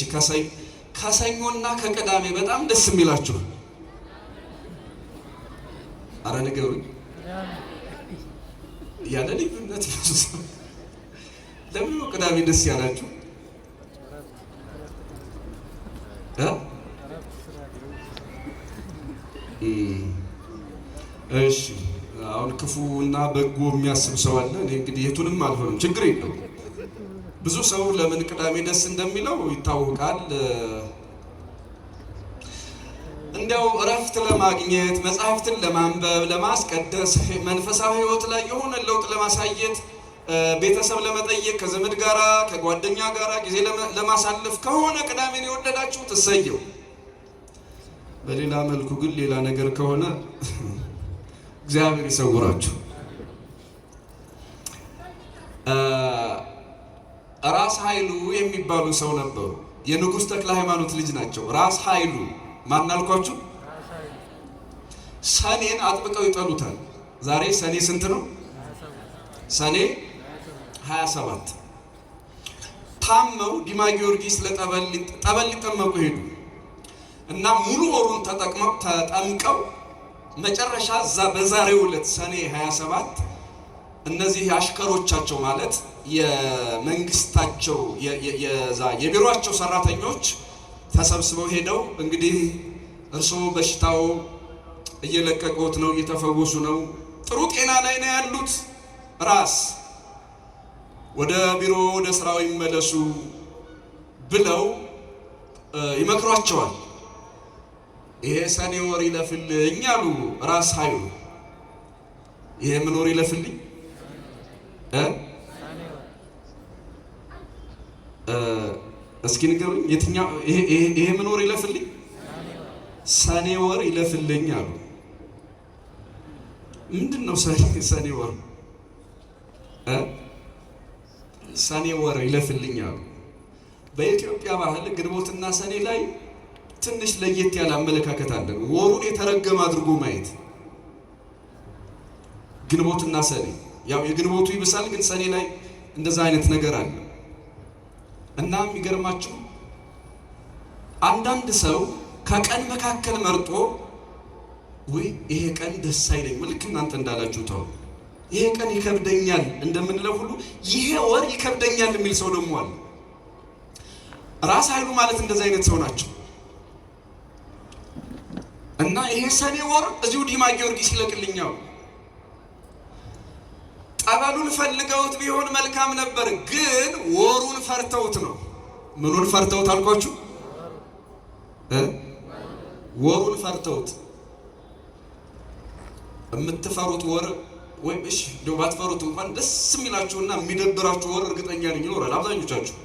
ከሰኞና ከቅዳሜ በጣም ደስ የሚላችሁ? አረ ንገሩኝ። ያለ ልዩነት ለምን ነው ቅዳሜ ደስ ያላችሁ? እሺ አሁን ክፉና በጎ የሚያስብ ሰው አለ። እኔ እንግዲህ የቱንም አልሆንም፣ ችግር የለውም። ብዙ ሰው ለምን ቅዳሜ ደስ እንደሚለው ይታወቃል። እንዲያው እረፍት ለማግኘት መጽሐፍትን ለማንበብ ለማስቀደስ፣ መንፈሳዊ ሕይወት ላይ የሆነ ለውጥ ለማሳየት፣ ቤተሰብ ለመጠየቅ፣ ከዘመድ ጋራ ከጓደኛ ጋራ ጊዜ ለማሳለፍ ከሆነ ቅዳሜን የወደዳችሁ ትሰየው። በሌላ መልኩ ግን ሌላ ነገር ከሆነ እግዚአብሔር ይሰውራችሁ። ራስ ኃይሉ የሚባሉ ሰው ነበሩ። የንጉሥ ተክለ ሃይማኖት ልጅ ናቸው። ራስ ኃይሉ ማን አልኳችሁ? ሰኔን አጥብቀው ይጠሉታል። ዛሬ ሰኔ ስንት ነው? ሰኔ 27 ታመው ዲማ ጊዮርጊስ ጠበል ሊጠመቁ ሄዱ እና ሙሉ ወሩን ተጠምቀው መጨረሻ በዛሬው ዕለት ሰኔ 27 እነዚህ አሽከሮቻቸው ማለት የመንግስታቸው የቢሮአቸው ሰራተኞች ተሰብስበው ሄደው እንግዲህ እርስዎ በሽታው እየለቀቁት ነው፣ እየተፈወሱ ነው፣ ጥሩ ጤና ላይ ነው ያሉት፣ ራስ ወደ ቢሮ ወደ ስራው ይመለሱ ብለው ይመክሯቸዋል። ይሄ ሰኔ ወር ይለፍልኝ አሉ ራስ ኃይሉ። ይሄ ምን ወር ይለፍልኝ? እስኪ ንገሩኝ፣ የትኛው? ይሄ ምን ወር ይለፍልኝ? ሰኔ ወር ይለፍልኝ አሉ። ምንድን ነው ሰኔ ወር? ሰኔ ወር ይለፍልኝ አሉ። በኢትዮጵያ ባህል ግንቦትና ሰኔ ላይ ትንሽ ለየት ያለ አመለካከት አለን። ወሩን የተረገመ አድርጎ ማየት። ግንቦትና ሰኔ ያው የግንቦቱ ይብሳል፣ ግን ሰኔ ላይ እንደዛ አይነት ነገር አለ እና የሚገርማችሁ አንዳንድ ሰው ከቀን መካከል መርጦ ወይ ይሄ ቀን ደስ አይለኝም፣ ልክ እናንተ እንዳላችሁ ተው ይሄ ቀን ይከብደኛል እንደምንለው ሁሉ ይሄ ወር ይከብደኛል የሚል ሰው ደግሞ አለ። ራስ ኃይሉ ማለት እንደዛ አይነት ሰው ናቸው። እና ይሄ ሰኔ ወር እዚሁ ዲማ ጊዮርጊስ ይለቅልኛል። ጠበሉን ፈልገውት ቢሆን መልካም ነበር፣ ግን ወሩን ፈርተውት ነው። ምኑን ፈርተውት አልኳችሁ? ወሩን ፈርተውት። የምትፈሩት ወር ወይም እሺ እንደው ባትፈሩት እንኳን ደስ የሚላችሁና የሚደብራችሁ ወር እርግጠኛ ነኝ ይኖራል አብዛኞቻችሁ።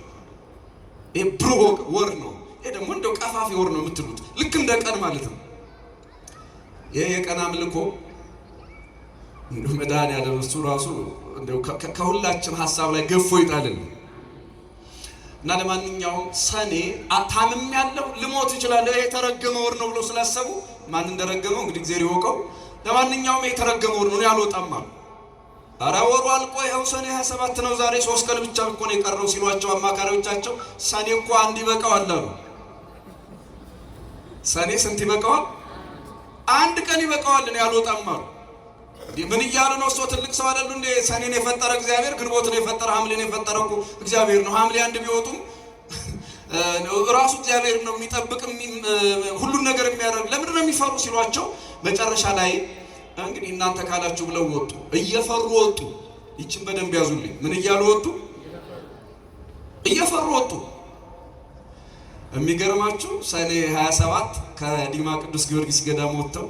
ይሄ ብሩህ ወር ነው፣ ይሄ ደግሞ እንደው ቀፋፊ ወር ነው የምትሉት ልክ እንደ ቀን ማለት ነው። ይሄ የቀን አምልኮ እንደው መድኃኒዓለም እሱ ራሱ እንደው ከሁላችን ሀሳብ ላይ ገፎ ይጣልን እና ለማንኛውም ሰኔ ታምም ያለው ልሞት ይችላል ይሄ የተረገመ ወር ነው ብሎ ስላሰቡ ማን እንደረገመው እንግዲህ እግዚአብሔር ይወቀው። ለማንኛውም ይሄ የተረገመ ወር ነው ያልወጣም አሉ። ኧረ ወሩ አልቆ ይኸው ሰኔ 27 ነው ዛሬ 3 ቀን ብቻ እኮ ነው የቀረው ሲሏቸው አማካሪዎቻቸው ሰኔ እኮ አንድ ይበቃዋል አሉ። ሰኔ ስንት ይበቃዋል? አንድ ቀን ይበቃዋል ነው ያልወጣም አሉ። ምን እያሉ ነው? እሱ ትልቅ ሰው አይደሉ እንዴ? ሰኔን የፈጠረ እግዚአብሔር ግንቦትን የፈጠረ ሐምሌን የፈጠረ እኮ እግዚአብሔር ነው። ሐምሌ አንድ ቢወጡም ራሱ እግዚአብሔር ነው የሚጠብቅ ሁሉን ነገር የሚያደርግ። ለምንድን ነው የሚፈሩ ሲሏቸው መጨረሻ ላይ እንግዲህ እናንተ ካላችሁ ብለው ወጡ። እየፈሩ ወጡ። ይችን በደንብ ያዙልኝ። ምን እያሉ ወጡ? እየፈሩ ወጡ። የሚገርማችሁ ሰኔ 27 ከዲማ ቅዱስ ጊዮርጊስ ገዳም ወጥተው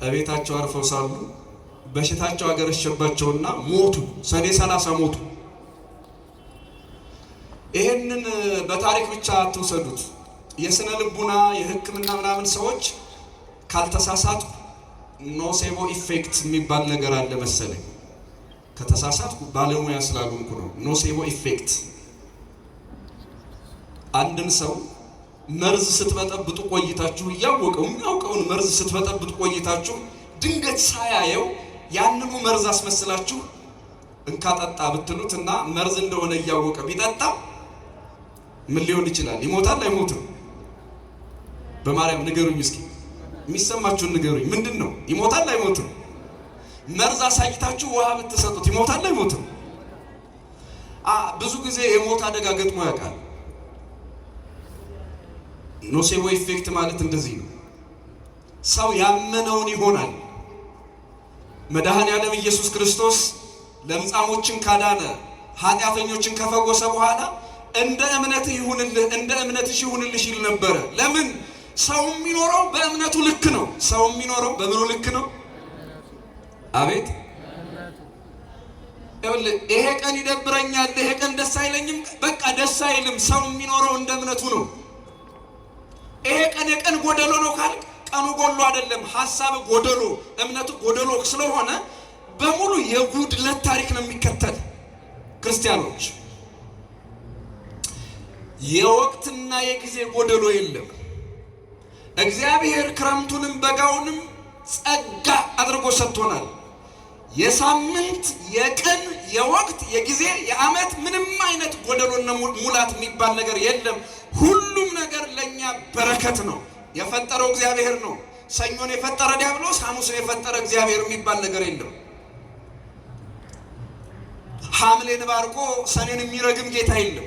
እቤታቸው አርፈው ሳሉ በሽታቸው አገረሸባቸውና ሞቱ። ሰኔ 30 ሞቱ። ይሄንን በታሪክ ብቻ አትውሰዱት። የስነ ልቡና የሕክምና ምናምን ሰዎች ካልተሳሳቱ ኖሴቦ ኢፌክት የሚባል ነገር አለ መሰለኝ። ከተሳሳትኩ ባለሙያ ስላልሆንኩ ነው። ኖሴቦ ኢፌክት አንድን ሰው መርዝ ስትበጠብጡ ቆይታችሁ የሚያውቀውን መርዝ ስትበጠብጡ ቆይታችሁ ድንገት ሳያየው ያንኑ መርዝ አስመስላችሁ እንካጠጣ ብትሉትና መርዝ እንደሆነ እያወቀ ቢጠጣ ምን ሊሆን ይችላል? ይሞታል አይሞትም? በማርያም ንገሩኝ እስኪ፣ የሚሰማችሁን ንገሩኝ። ምንድን ነው? ይሞታል አይሞትም? መርዝ አሳይታችሁ ውሃ ብትሰጡት ይሞታል አይሞትም? ብዙ ጊዜ የሞት አደጋ ገጥሞ ያውቃል። ኖሴቦ ኢፌክት ማለት እንደዚህ ነው። ሰው ያመነውን ይሆናል። መድኃኔዓለም ኢየሱስ ክርስቶስ ለምጻሞችን ካዳነ ኃጢአተኞችን ከፈወሰ በኋላ እንደ እምነትህ ይሁንልህ እንደ እምነትሽ ይሁንልሽ ይል ነበረ። ለምን? ሰው የሚኖረው በእምነቱ ልክ ነው። ሰው የሚኖረው በምኑ ልክ ነው? አቤት ይሄ ቀን ይደብረኛል፣ ይሄ ቀን ደስ አይለኝም፣ በቃ ደስ አይልም። ሰው የሚኖረው እንደ እምነቱ ነው። ይሄ ቀን የቀን ጎደሎ ነው ካልክ ቀኑ ጎሎ አይደለም፣ ሐሳብ ጎደሎ፣ እምነቱ ጎደሎ ስለሆነ በሙሉ የጉድለት ታሪክ ነው የሚከተል። ክርስቲያኖች የወቅትና የጊዜ ጎደሎ የለም። እግዚአብሔር ክረምቱንም በጋውንም ጸጋ አድርጎ ሰጥቶናል። የሳምንት የቀን የወቅት የጊዜ የዓመት ምንም አይነት ጎደሎና ሙላት የሚባል ነገር የለም። ሁሉም ነገር ለኛ በረከት ነው። የፈጠረው እግዚአብሔር ነው። ሰኞን የፈጠረ ዲያብሎስ፣ ሐሙስን የፈጠረ እግዚአብሔር የሚባል ነገር የለም። ሐምሌን ባርኮ ሰኔን የሚረግም ጌታ የለም።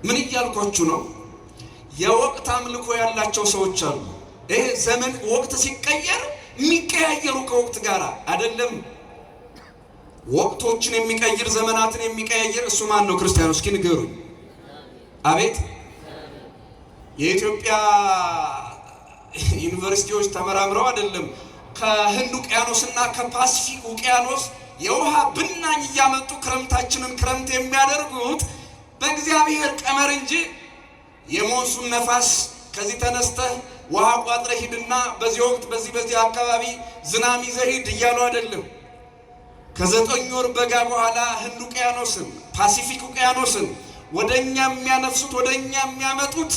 ምን እያልኳችሁ ነው? የወቅት አምልኮ ያላቸው ሰዎች አሉ። ይሄ ዘመን ወቅት ሲቀየር የሚቀያየሩ ከወቅት ጋር አይደለም። ወቅቶችን የሚቀይር ዘመናትን የሚቀያየር እሱ ማን ነው? ክርስቲያኖች እስኪ ንገሩኝ። አቤት የኢትዮጵያ ዩኒቨርሲቲዎች ተመራምረው አይደለም ከህንድ ውቅያኖስና ከፓሲፊክ ውቅያኖስ የውሃ ብናኝ እያመጡ ክረምታችንን ክረምት የሚያደርጉት በእግዚአብሔር ቀመር እንጂ የሞንሱን ነፋስ ከዚህ ተነስተህ ውሃ ቋጥረህ ሂድና በዚህ ወቅት በዚህ አካባቢ ዝናም ይዘህ ሂድ እያሉ አይደለም። ከ9 ወር በጋ በኋላ ህንድ ውቅያኖስን ፓሲፊክ ውቅያኖስን ወደኛ የሚያነፍሱት ወደኛ የሚያመጡት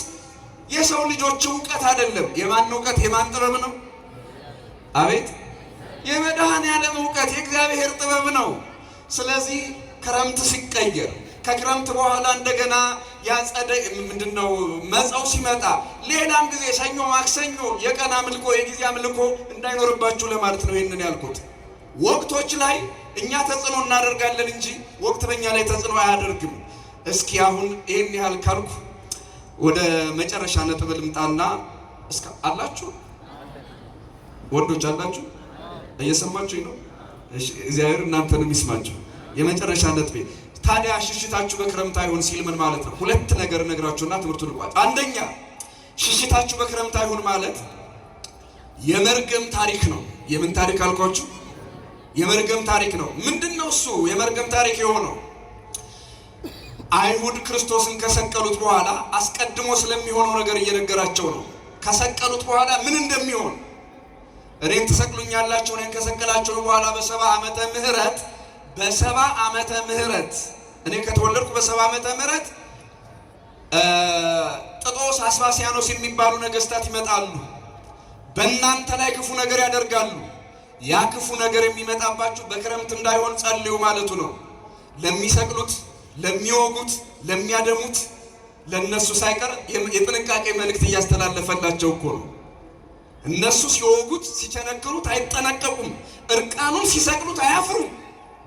የሰው ልጆች ዕውቀት አይደለም። የማን ዕውቀት? የማን ጥበብ ነው? አቤት የመድኃኔዓለም እውቀት የእግዚአብሔር ጥበብ ነው። ስለዚህ ክረምት ሲቀየር ከክረምት በኋላ እንደገና ያጸደቅ ምንድነው መጸው ሲመጣ ሌላም ጊዜ ሰኞ ማክሰኞ የቀን አምልኮ የጊዜ አምልኮ እንዳይኖርባችሁ ለማለት ነው ይሄንን ያልኩት። ወቅቶች ላይ እኛ ተጽዕኖ እናደርጋለን እንጂ ወቅት በእኛ ላይ ተጽዕኖ አያደርግም። እስኪ አሁን ይሄን ያህል ካልኩ ወደ መጨረሻ ነጥብ ልምጣና እስከ አላችሁ ወንዶች አላችሁ እየሰማችሁኝ ነው? እሺ እግዚአብሔር እናንተንም ይስማችሁ። የመጨረሻ ነጥብ ታዲያ ሽሽታችሁ በክረምት አይሁን ሲል ምን ማለት ነው? ሁለት ነገር ነግራችሁና ትምህርቱን ልቋጭ። አንደኛ ሽሽታችሁ በክረምት አይሁን ማለት የመርገም ታሪክ ነው። የምን ታሪክ አልኳችሁ? የመርገም ታሪክ ነው። ምንድነው እሱ የመርገም ታሪክ የሆነው? አይሁድ ክርስቶስን ከሰቀሉት በኋላ አስቀድሞ ስለሚሆነው ነገር እየነገራቸው ነው። ከሰቀሉት በኋላ ምን እንደሚሆን እኔን ትሰቅሉኛላችሁ፣ እኔን ከሰቀላችሁ በኋላ በሰባ ዓመተ ምህረት እኔ ከተወለድኩ በ70 ዓመተ ምህረት ጥጦስ አስባሲያኖስ የሚባሉ ነገስታት ይመጣሉ። በእናንተ ላይ ክፉ ነገር ያደርጋሉ። ያ ክፉ ነገር የሚመጣባችሁ በክረምት እንዳይሆን ጸልዩ ማለቱ ነው። ለሚሰቅሉት፣ ለሚወጉት፣ ለሚያደሙት ለነሱ ሳይቀር የጥንቃቄ መልእክት እያስተላለፈላቸው እኮ ነው። እነሱ ሲወጉት ሲቸነክሩት አይጠነቀቁም። እርቃኑን ሲሰቅሉት አያፍሩም።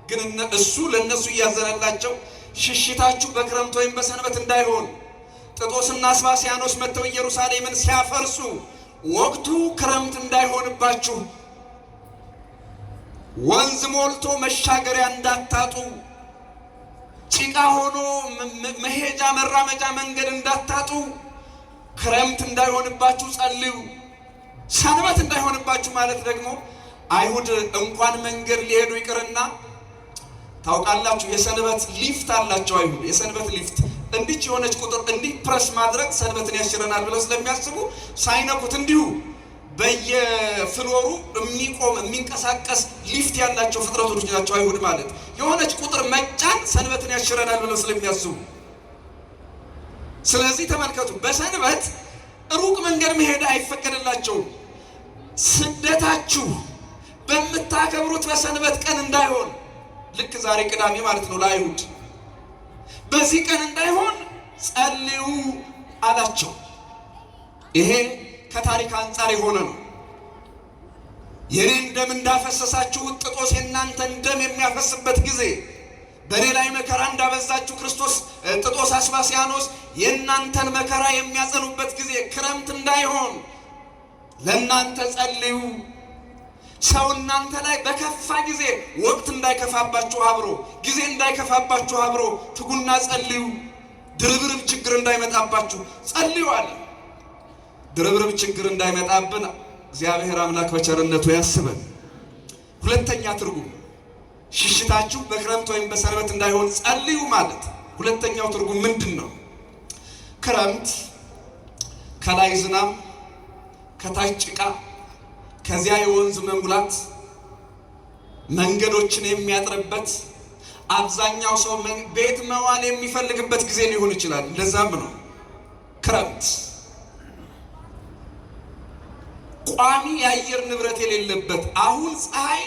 ግን እሱ ለነሱ እያዘነላቸው ሽሽታችሁ በክረምት ወይም በሰንበት እንዳይሆን ጥጦስና አስባሲያኖስ መጥተው ኢየሩሳሌምን ሲያፈርሱ ወቅቱ ክረምት እንዳይሆንባችሁ ወንዝ ሞልቶ መሻገሪያ እንዳታጡ ጭቃ ሆኖ መሄጃ መራመጃ መንገድ እንዳታጡ ክረምት እንዳይሆንባችሁ ጸልዩ። ሰንበት እንዳይሆንባችሁ ማለት ደግሞ አይሁድ እንኳን መንገድ ሊሄዱ ይቅርና ታውቃላችሁ የሰንበት ሊፍት አላቸው። አይሁድ የሰንበት ሊፍት እንዲች የሆነች ቁጥር እንዲህ ፕረስ ማድረግ ሰንበትን ያሽረናል ብለው ስለሚያስቡ ሳይነኩት እንዲሁ በየፍሎሩ የሚቆም የሚንቀሳቀስ ሊፍት ያላቸው ፍጥረቶች ናቸው አይሁድ ማለት። የሆነች ቁጥር መጫን ሰንበትን ያሽረናል ብለው ስለሚያስቡ፣ ስለዚህ ተመልከቱ፣ በሰንበት ሩቅ መንገድ መሄድ አይፈቀድላቸውም። ስደታችሁ በምታከብሩት በሰንበት ቀን እንዳይሆን፣ ልክ ዛሬ ቅዳሜ ማለት ነው ለአይሁድ፣ በዚህ ቀን እንዳይሆን ጸልዩ አላቸው። ይሄ ከታሪክ አንጻር የሆነ ነው። የኔን ደም እንዳፈሰሳችሁ ጥጦስ የእናንተን ደም የሚያፈስበት ጊዜ፣ በእኔ ላይ መከራ እንዳበዛችሁ ክርስቶስ ጥጦስ አስባሲያኖስ የእናንተን መከራ የሚያጸኑበት ጊዜ ክረምት እንዳይሆን ለእናንተ ጸልዩ። ሰው እናንተ ላይ በከፋ ጊዜ ወቅት እንዳይከፋባችሁ አብሮ ጊዜ እንዳይከፋባችሁ አብሮ ትጉና ጸልዩ። ድርብርብ ችግር እንዳይመጣባችሁ ጸልዩ አለ። ድርብርብ ችግር እንዳይመጣብን እግዚአብሔር አምላክ በቸርነቱ ያስበን። ሁለተኛ ትርጉም ሽሽታችሁ በክረምት ወይም በሰንበት እንዳይሆን ጸልዩ ማለት ሁለተኛው ትርጉም ምንድን ነው? ክረምት ከላይ ዝናብ ከታች ጭቃ ከዚያ የወንዝ መሙላት መንገዶችን የሚያጥርበት አብዛኛው ሰው ቤት መዋል የሚፈልግበት ጊዜ ሊሆን ይችላል። ለዛም ነው ክረምት ቋሚ የአየር ንብረት የሌለበት። አሁን ፀሐይ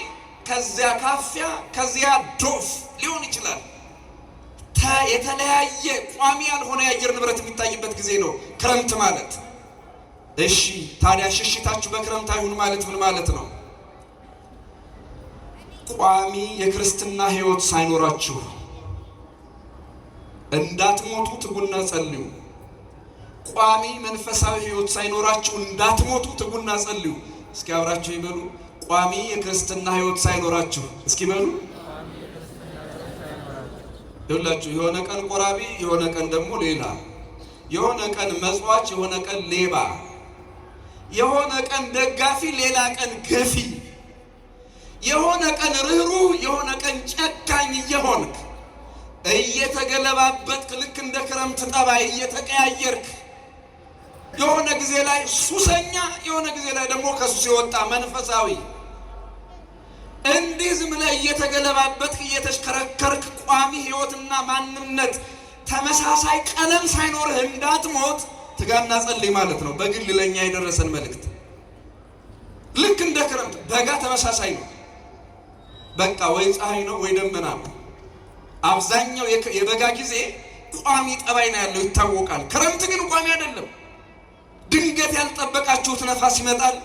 ከዚያ ካፊያ ከዚያ ዶፍ ሊሆን ይችላል። የተለያየ ቋሚ ያልሆነ የአየር ንብረት የሚታይበት ጊዜ ነው ክረምት ማለት። እሺ ታዲያ ሽሽታችሁ በክረምት አይሁን ማለት ምን ማለት ነው? ቋሚ የክርስትና ሕይወት ሳይኖራችሁ እንዳትሞቱ ትጉና ጸልዩ። ቋሚ መንፈሳዊ ሕይወት ሳይኖራችሁ እንዳትሞቱ ትጉና ጸልዩ። እስኪ አብራችሁ ይበሉ። ቋሚ የክርስትና ሕይወት ሳይኖራችሁ እስኪ በሉ። ይኸውላችሁ የሆነ ቀን ቆራቢ፣ የሆነ ቀን ደግሞ ሌላ፣ የሆነ ቀን መጽዋች፣ የሆነ ቀን ሌባ፣ የሆነ ቀን ደጋፊ፣ ሌላ ቀን ገፊ፣ የሆነ ቀን ርህሩህ፣ የሆነ ቀን ጨካኝ እየሆንክ እየተገለባበጥክ ልክ እንደ ክረምት ጠባይ እየተቀያየርክ የሆነ ጊዜ ላይ ሱሰኛ፣ የሆነ ጊዜ ላይ ደግሞ ከሱስ የወጣ መንፈሳዊ እንዲህ ዝም ብለህ እየተገለባበጥክ እየተሽከረከርክ ቋሚ ሕይወትና ማንነት ተመሳሳይ ቀለም ሳይኖርህ እንዳትሞት ትጋና ጸልይ ማለት ነው። በግል ለኛ የደረሰን መልእክት ልክ እንደ ክረምት በጋ ተመሳሳይ ነው። በቃ ወይ ፀሐይ ነው ወይ ደመና ነው። አብዛኛው የበጋ ጊዜ ቋሚ ጠባይ ነው ያለው ይታወቃል። ክረምት ግን ቋሚ አይደለም። ድንገት ያልጠበቃችሁት ነፋስ ይመጣል።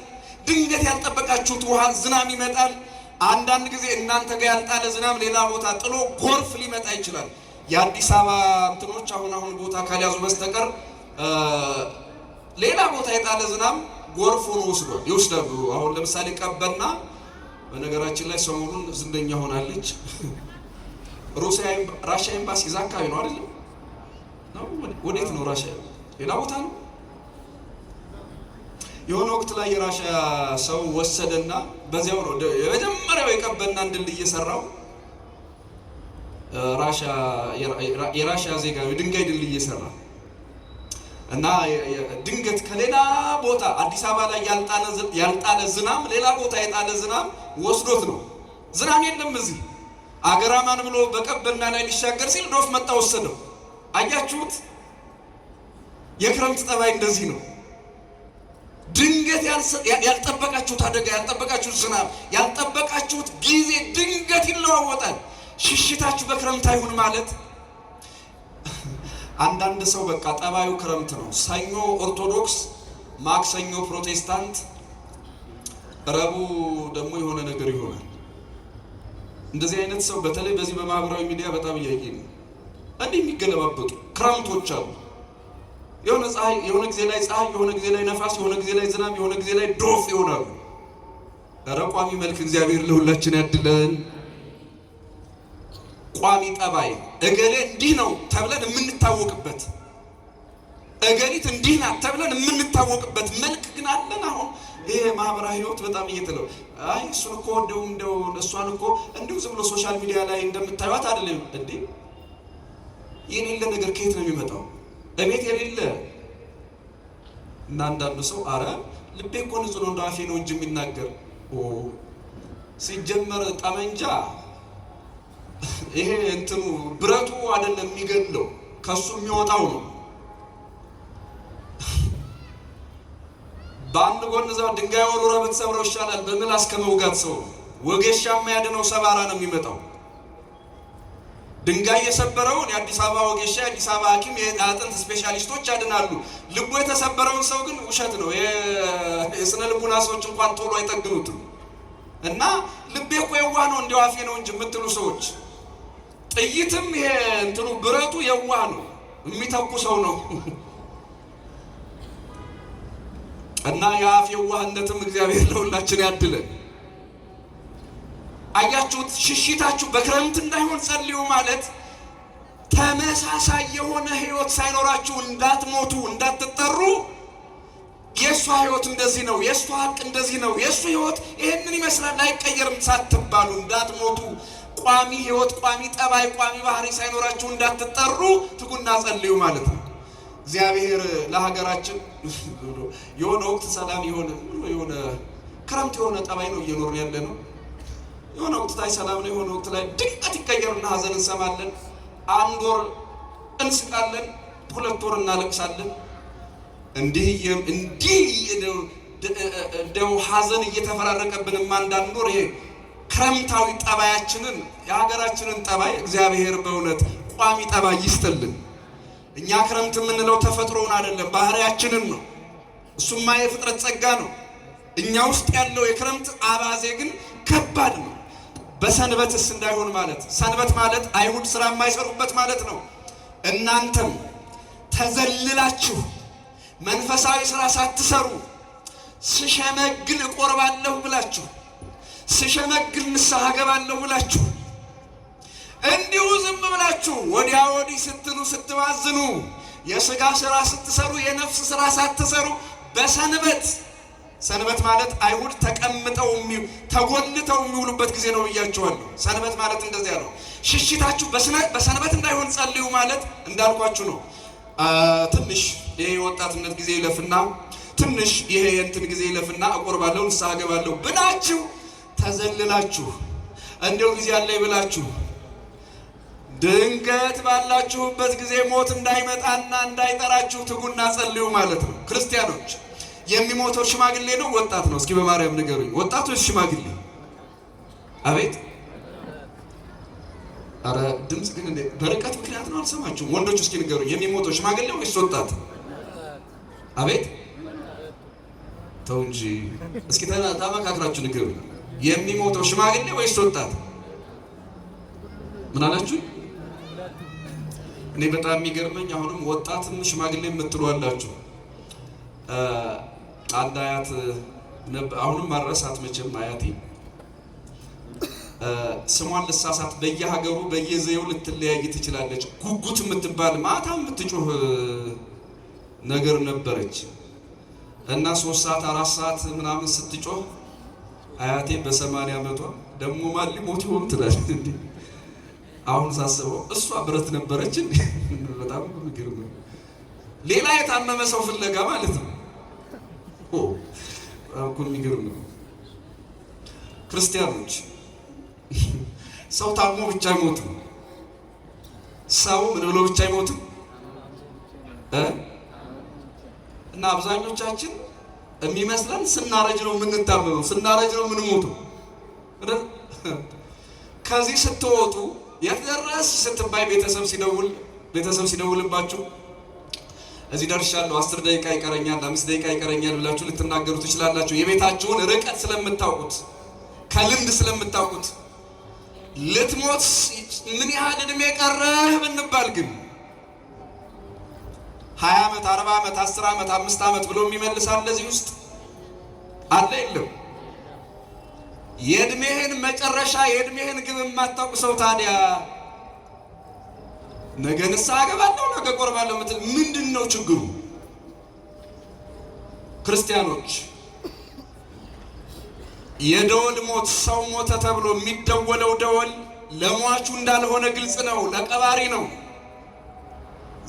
ድንገት ያልጠበቃችሁት ውሃ ዝናብ ይመጣል። አንዳንድ ጊዜ እናንተ ጋር ያልጣለ ዝናብ ሌላ ቦታ ጥሎ ጎርፍ ሊመጣ ይችላል። የአዲስ አበባ እንትኖች አሁን ቦታ ካልያዙ በስተቀር ሌላ ቦታ የጣለ ዝናብ ጎርፉን ይወስዳሉ። አሁን ለምሳሌ ቀበና በነገራችን ላይ ሰሞኑን ዝንደኛ ሆናለች። ራሽያ ኤምባሲ እዛ አካባቢ ነው አይደል? ወዴት ነው ራሽያ? ሌላ ቦታ ነው። የሆነ ወቅት ላይ የራሽያ ሰው ወሰደና በዚያው ነው የመጀመሪያው የቀበና ድልድይ እየሰራው የራሽያ ዜጋ ድንጋይ ድልድይ እየሰራ እና ድንገት ከሌላ ቦታ አዲስ አበባ ላይ ያልጣለ ዝናብ ሌላ ቦታ የጣለ ዝናብ ወስዶት ነው። ዝናብ የለም እዚህ አገራማን ብሎ በቀበና ላይ ሊሻገር ሲል ዶፍ መጣ ወሰደው። አያችሁት? የክረምት ጠባይ እንደዚህ ነው። ድንገት ያልጠበቃችሁት አደጋ፣ ያልጠበቃችሁት ዝናብ፣ ያልጠበቃችሁት ጊዜ ድንገት ይለዋወጣል። ሽሽታችሁ በክረምት አይሁን ማለት አንዳንድ ሰው በቃ ጠባዩ ክረምት ነው። ሰኞ ኦርቶዶክስ፣ ማክሰኞ ፕሮቴስታንት፣ ረቡዕ ደግሞ የሆነ ነገር ይሆናል። እንደዚህ አይነት ሰው በተለይ በዚህ በማህበራዊ ሚዲያ በጣም እያየን ነው። እንዲህ የሚገለባበጡ ክረምቶች አሉ። የሆነ ፀሐይ፣ የሆነ ጊዜ ላይ ፀሐይ፣ የሆነ ጊዜ ላይ ነፋስ፣ የሆነ ጊዜ ላይ ዝናብ፣ የሆነ ጊዜ ላይ ዶፍ ይሆናሉ። ቋሚ መልክ እግዚአብሔር ለሁላችን ያድለን። ቋሚ ጠባይ እገሌ እንዲህ ነው ተብለን የምንታወቅበት፣ እገሊት እንዲህ ናት ተብለን የምንታወቅበት መልክ ግን አለን። አሁን ይሄ ማህበራዊ ህይወት በጣም እየተለው እሱን እኮ እንደው እሷን እኮ እንዲሁ ዝም ብሎ ሶሻል ሚዲያ ላይ እንደምታዩት አይደለም እንዴ? የሌለ ነገር ከየት ነው የሚመጣው? እቤት የሌለ እና አንዳንዱ ሰው አረ ልቤ እኮ ንጹህ ነው እንደ አፌ ነው እንጂ የሚናገር ሲጀመር ጠመንጃ ይሄ እንትኑ ብረቱ አይደለም የሚገድለው ከሱ የሚወጣው ነው። በአንድ ጎን እዛ ድንጋይ ወርውራ ብትሰብረው ይሻላል በምላስ ከመውጋት። ሰው ወጌሻ የማያድነው ሰባራ ነው የሚመጣው። ድንጋይ የሰበረውን የአዲስ አበባ ወጌሻ፣ የአዲስ አበባ ሐኪም፣ የአጥንት ስፔሻሊስቶች ያድናሉ። ልቡ የተሰበረውን ሰው ግን ውሸት ነው። የስነ ልቡና ሰዎች እንኳን ቶሎ አይጠግኑትም። እና ልቤ እኮ የዋህ ነው እንዲያው አፌ ነው እንጂ የምትሉ ሰዎች ጥይትም ይሄ እንትኑ ብረቱ የዋህ ነው የሚተኩሰው ነው። እና የአፍ የዋህነትም እግዚአብሔር ለሁላችን ያድለን። አያችሁት? ሽሽታችሁ በክረምት እንዳይሆን ጸልዩ ማለት ተመሳሳይ የሆነ ህይወት ሳይኖራችሁ እንዳትሞቱ እንዳትጠሩ። የእሷ ህይወት እንደዚህ ነው፣ የእሷ ሀቅ እንደዚህ ነው፣ የእሱ ህይወት ይህንን ይመስላል አይቀየርም ሳትባሉ እንዳትሞቱ። ቋሚ ህይወት፣ ቋሚ ጠባይ፣ ቋሚ ባህሪ ሳይኖራችሁ እንዳትጠሩ ትጉና ጸልዩ ማለት ነው። እግዚአብሔር ለሀገራችን የሆነ ወቅት ሰላም የሆነ ክረምት የሆነ ጠባይ ነው እየኖርን ያለ ነው። የሆነ ወቅት ላይ ሰላም ነው፣ የሆነ ወቅት ላይ ድንገት ይቀየርና ሀዘን እንሰማለን። አንድ ወር እንስቃለን፣ 2 ወር እናለቅሳለን። እንዲህ እንደው ሀዘን እየተፈራረቀብንም አንዳንድ ወር ይሄ ክረምታዊ ጠባያችንን የሀገራችንን ጠባይ እግዚአብሔር በእውነት ቋሚ ጠባይ ይስጥልን። እኛ ክረምት የምንለው ተፈጥሮውን አይደለም ባህሪያችንን ነው። እሱማ የፍጥረት ጸጋ ነው። እኛ ውስጥ ያለው የክረምት አባዜ ግን ከባድ ነው። በሰንበትስ እንዳይሆን ማለት ሰንበት ማለት አይሁድ ስራ የማይሰሩበት ማለት ነው። እናንተም ተዘልላችሁ መንፈሳዊ ስራ ሳትሰሩ ስሸመግል እቆርባለሁ ብላችሁ ስሸመግል ንስሐ ገባለሁ ብላችሁ እንዲሁ ዝም ብላችሁ ወዲያ ወዲህ ስትሉ ስትባዝኑ የሥጋ ስራ ስትሰሩ የነፍስ ስራ ሳትሰሩ በሰንበት ሰንበት ማለት አይሁድ ተቀምጠው ተጎልተው የሚውሉበት ጊዜ ነው ብያችኋለሁ። ሰንበት ማለት እንደዚያ ነው። ሽሽታችሁ በሰንበት እንዳይሆን ጸልዩ ማለት እንዳልኳችሁ ነው። ትንሽ ይሄ የወጣትነት ጊዜ ይለፍና ትንሽ ይሄ የእንትን ጊዜ ይለፍና እቆርባለሁ ንስሐ ገባለሁ ብላችሁ ተዘልላችሁ እንደው ጊዜ አለ ብላችሁ ድንገት ባላችሁበት ጊዜ ሞት እንዳይመጣና እንዳይጠራችሁ ትጉና ጸልዩ ማለት ነው። ክርስቲያኖች የሚሞተው ሽማግሌ ነው ወጣት ነው? እስኪ በማርያም ንገሩኝ። ወጣት ወይስ ሽማግሌ? አቤት አረ ድምጽ ግን በርቀት ምክንያት ነው አልሰማችሁም? ወንዶች እስኪ ንገሩ፣ የሚሞተው ሽማግሌ ወይስ ወጣት? አቤት ተው እንጂ እስኪ ተመካክራችሁ ንገሩ። የሚሞተው ሽማግሌ ወይስ ወጣት? ምን አላችሁ? እኔ በጣም የሚገርመኝ አሁንም ወጣትም ሽማግሌ የምትሉ አላችሁ። አንድ አያት አሁንም ማረሳት መቼም አያቴ ስሟን ልሳሳት በየሀገሩ በየዘየው ልትለያይ ትችላለች። ጉጉት የምትባል ማታ የምትጮህ ነገር ነበረች እና 3 ሰዓት 4 ሰዓት ምናምን ስትጮህ አያቴ በ80 ዓመቷ ደግሞ ማን ሊሞት ይሆን ትላለች። እንዴ አሁን ሳስበው እሷ ብረት ነበረች እንዴ! በጣም የሚገርም ነው። ሌላ የታመመ ሰው ፍለጋ ማለት ነው። አሁን የሚገርም ነው። ክርስቲያኖች ሰው ታሞ ብቻ አይሞትም። ሰው ምን ብሎ ብቻ አይሞትም እና አብዛኞቻችን የሚመስለን ስናረጅ ነው የምንታመመው፣ ስናረጅ ነው የምንሞተው። ከዚህ ስትወጡ የደረስ ስትባይ ቤተሰብ ሲደውልባችሁ እዚህ ደርሻለሁ 10 ደቂቃ ይቀረኛል 5 ደቂቃ ይቀረኛል ብላችሁ ልትናገሩ ትችላላችሁ። የቤታችሁን ርቀት ስለምታውቁት ከልምድ ስለምታውቁት ልትሞት ምን ያህል እድሜ ቀረህ ብንባል ግን 20 ዓመት 40 ዓመት 10 ዓመት 5 ዓመት ብሎ የሚመልስ አለ እዚህ ውስጥ አለ የለም? የእድሜህን መጨረሻ የእድሜህን ግብ የማታውቅ ሰው ታዲያ ነገ ንስሐ እገባለሁ ነገ ቆርባለሁ ምትል ምንድነው ችግሩ? ክርስቲያኖች የደወል ሞት ሰው ሞተ ተብሎ የሚደወለው ደወል ለሟቹ እንዳልሆነ ግልጽ ነው፣ ለቀባሪ ነው።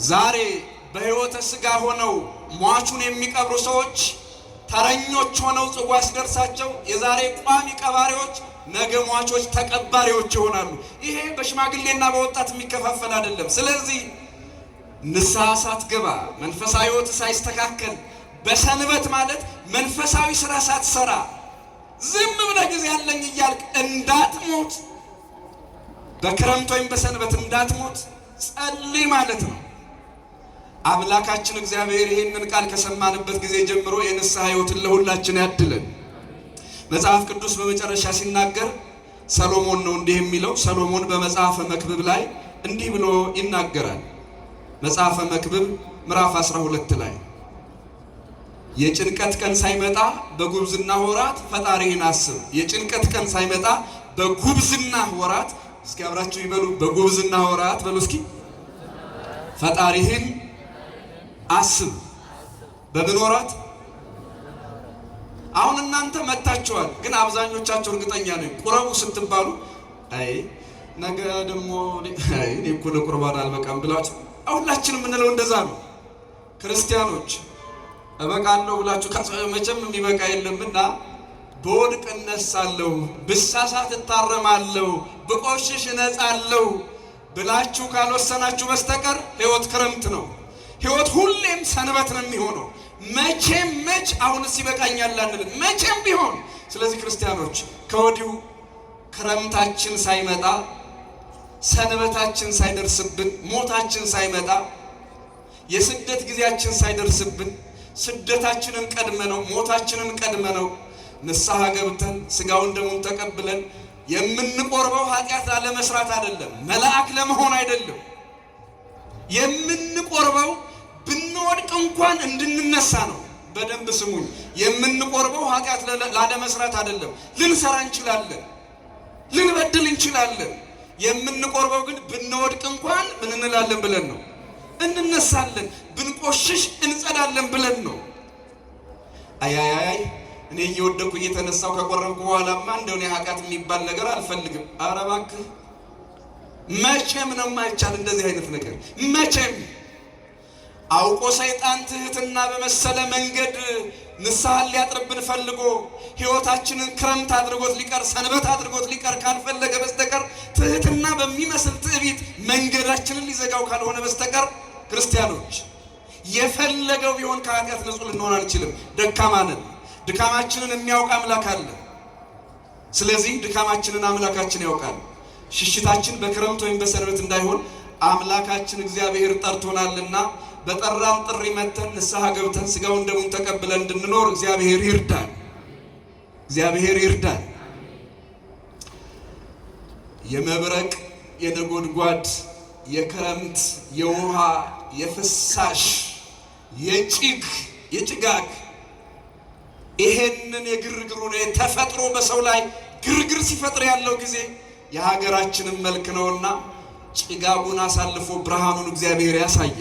ዛሬ በሕይወተ ሥጋ ሆነው ሟቹን የሚቀብሩ ሰዎች ተረኞች ሆነው ጽዋ ሲደርሳቸው የዛሬ ቋሚ ቀባሪዎች ነገ ሟቾች ተቀባሪዎች ይሆናሉ። ይሄ በሽማግሌና በወጣት የሚከፋፈል አይደለም። ስለዚህ ንስሐ ሳትገባ መንፈሳዊ ሕይወት ሳይስተካከል በሰንበት ማለት መንፈሳዊ ስራ ሳትሰራ ዝም ብለህ ጊዜ ያለኝ እያልክ እንዳትሞት፣ በክረምት ወይም በሰንበት እንዳትሞት ጸልይ ማለት ነው። አምላካችን እግዚአብሔር ይህንን ቃል ከሰማንበት ጊዜ ጀምሮ የንስሐ ሕይወትን ለሁላችን ያድለን። መጽሐፍ ቅዱስ በመጨረሻ ሲናገር ሰሎሞን ነው እንዲህ የሚለው። ሰሎሞን በመጽሐፈ መክብብ ላይ እንዲህ ብሎ ይናገራል። መጽሐፈ መክብብ ምዕራፍ 12 ላይ የጭንቀት ቀን ሳይመጣ በጉብዝና ወራት ፈጣሪህን አስብ። የጭንቀት ቀን ሳይመጣ በጉብዝና ወራት፣ እስኪ አብራችሁ ይበሉ፣ በጉብዝና ወራት በሉ እስኪ፣ ፈጣሪህን አስብ። በምን ወራት? አሁን እናንተ መታችኋል፣ ግን አብዛኞቻችሁ እርግጠኛ ነኝ ቁረቡ ስትባሉ አይ ነገ ደግሞ አይ እኔ እኮ ለቁርባን አልበቃም ብላችሁ ሁላችንም የምንለው እንደዛ ነው። ክርስቲያኖች እበቃለሁ ብላችሁ መቼም የሚበቃ የለምና በወድቅ እነሳለሁ፣ ብሳሳት እታረማለሁ፣ ብቆሽሽ እነጻለሁ ብላችሁ ካልወሰናችሁ በስተቀር ሕይወት ክረምት ነው። ሕይወት ሁሌም ሰንበት ነው የሚሆነው። መቼም አሁንስ ይበቃኛል አንልም፣ መቼም ቢሆን። ስለዚህ ክርስቲያኖች ከወዲሁ ክረምታችን ሳይመጣ ሰንበታችን ሳይደርስብን ሞታችን ሳይመጣ የስደት ጊዜያችን ሳይደርስብን ስደታችንን ቀድመነው ሞታችንን ቀድመነው ንስሐ ገብተን ስጋውን ደሙን ተቀብለን የምንቆርበው ኃጢአት ላለመስራት አይደለም፣ መልአክ ለመሆን አይደለም። የምንቆርበው ብንወድቅ እንኳን እንድንነሳ ነው። በደንብ ስሙኝ። የምንቆርበው ኃጢአት ላለመስራት አይደለም። ልንሰራ እንችላለን፣ ልንበድል እንችላለን። የምንቆርበው ግን ብንወድቅ እንኳን ምን እንላለን ብለን ነው? እንነሳለን። ብንቆሽሽ እንጸዳለን ብለን ነው። አያያይ እኔ እየወደኩ እየተነሳው ከቆረብኩ በኋላማ እንደው እኔ ኃጢአት የሚባል ነገር አልፈልግም። ኧረ እባክህ መቼም ነው የማይቻል እንደዚህ አይነት ነገር መቼም። አውቆ ሰይጣን ትህትና በመሰለ መንገድ ንስሐን ሊያጥርብን ፈልጎ ሕይወታችንን ክረምት አድርጎት ሊቀር ሰንበት አድርጎት ሊቀር ካልፈለገ በስተቀር ትህትና በሚመስል ትዕቢት መንገዳችንን ሊዘጋው ካልሆነ በስተቀር ክርስቲያኖች የፈለገው ቢሆን ከኃጢአት ንጹህ ልንሆን አንችልም። ደካማ ነን። ድካማችንን የሚያውቅ አምላክ አለ። ስለዚህ ድካማችንን አምላካችን ያውቃል። ሽሽታችን በክረምት ወይም በሰንበት እንዳይሆን አምላካችን እግዚአብሔር ጠርቶናልና በጠራን ጥሪ መተን ንስሐ ገብተን ሥጋውን ደሙን ተቀብለን እንድንኖር እግዚአብሔር ይርዳን። እግዚአብሔር ይርዳን። የመብረቅ የነጎድጓድ የክረምት የውሃ የፍሳሽ የጭጋግ ይሄንን የግርግሩን ተፈጥሮ በሰው ላይ ግርግር ሲፈጥር ያለው ጊዜ የሀገራችንን መልክ ነውና ጭጋጉን አሳልፎ ብርሃኑን እግዚአብሔር ያሳየ።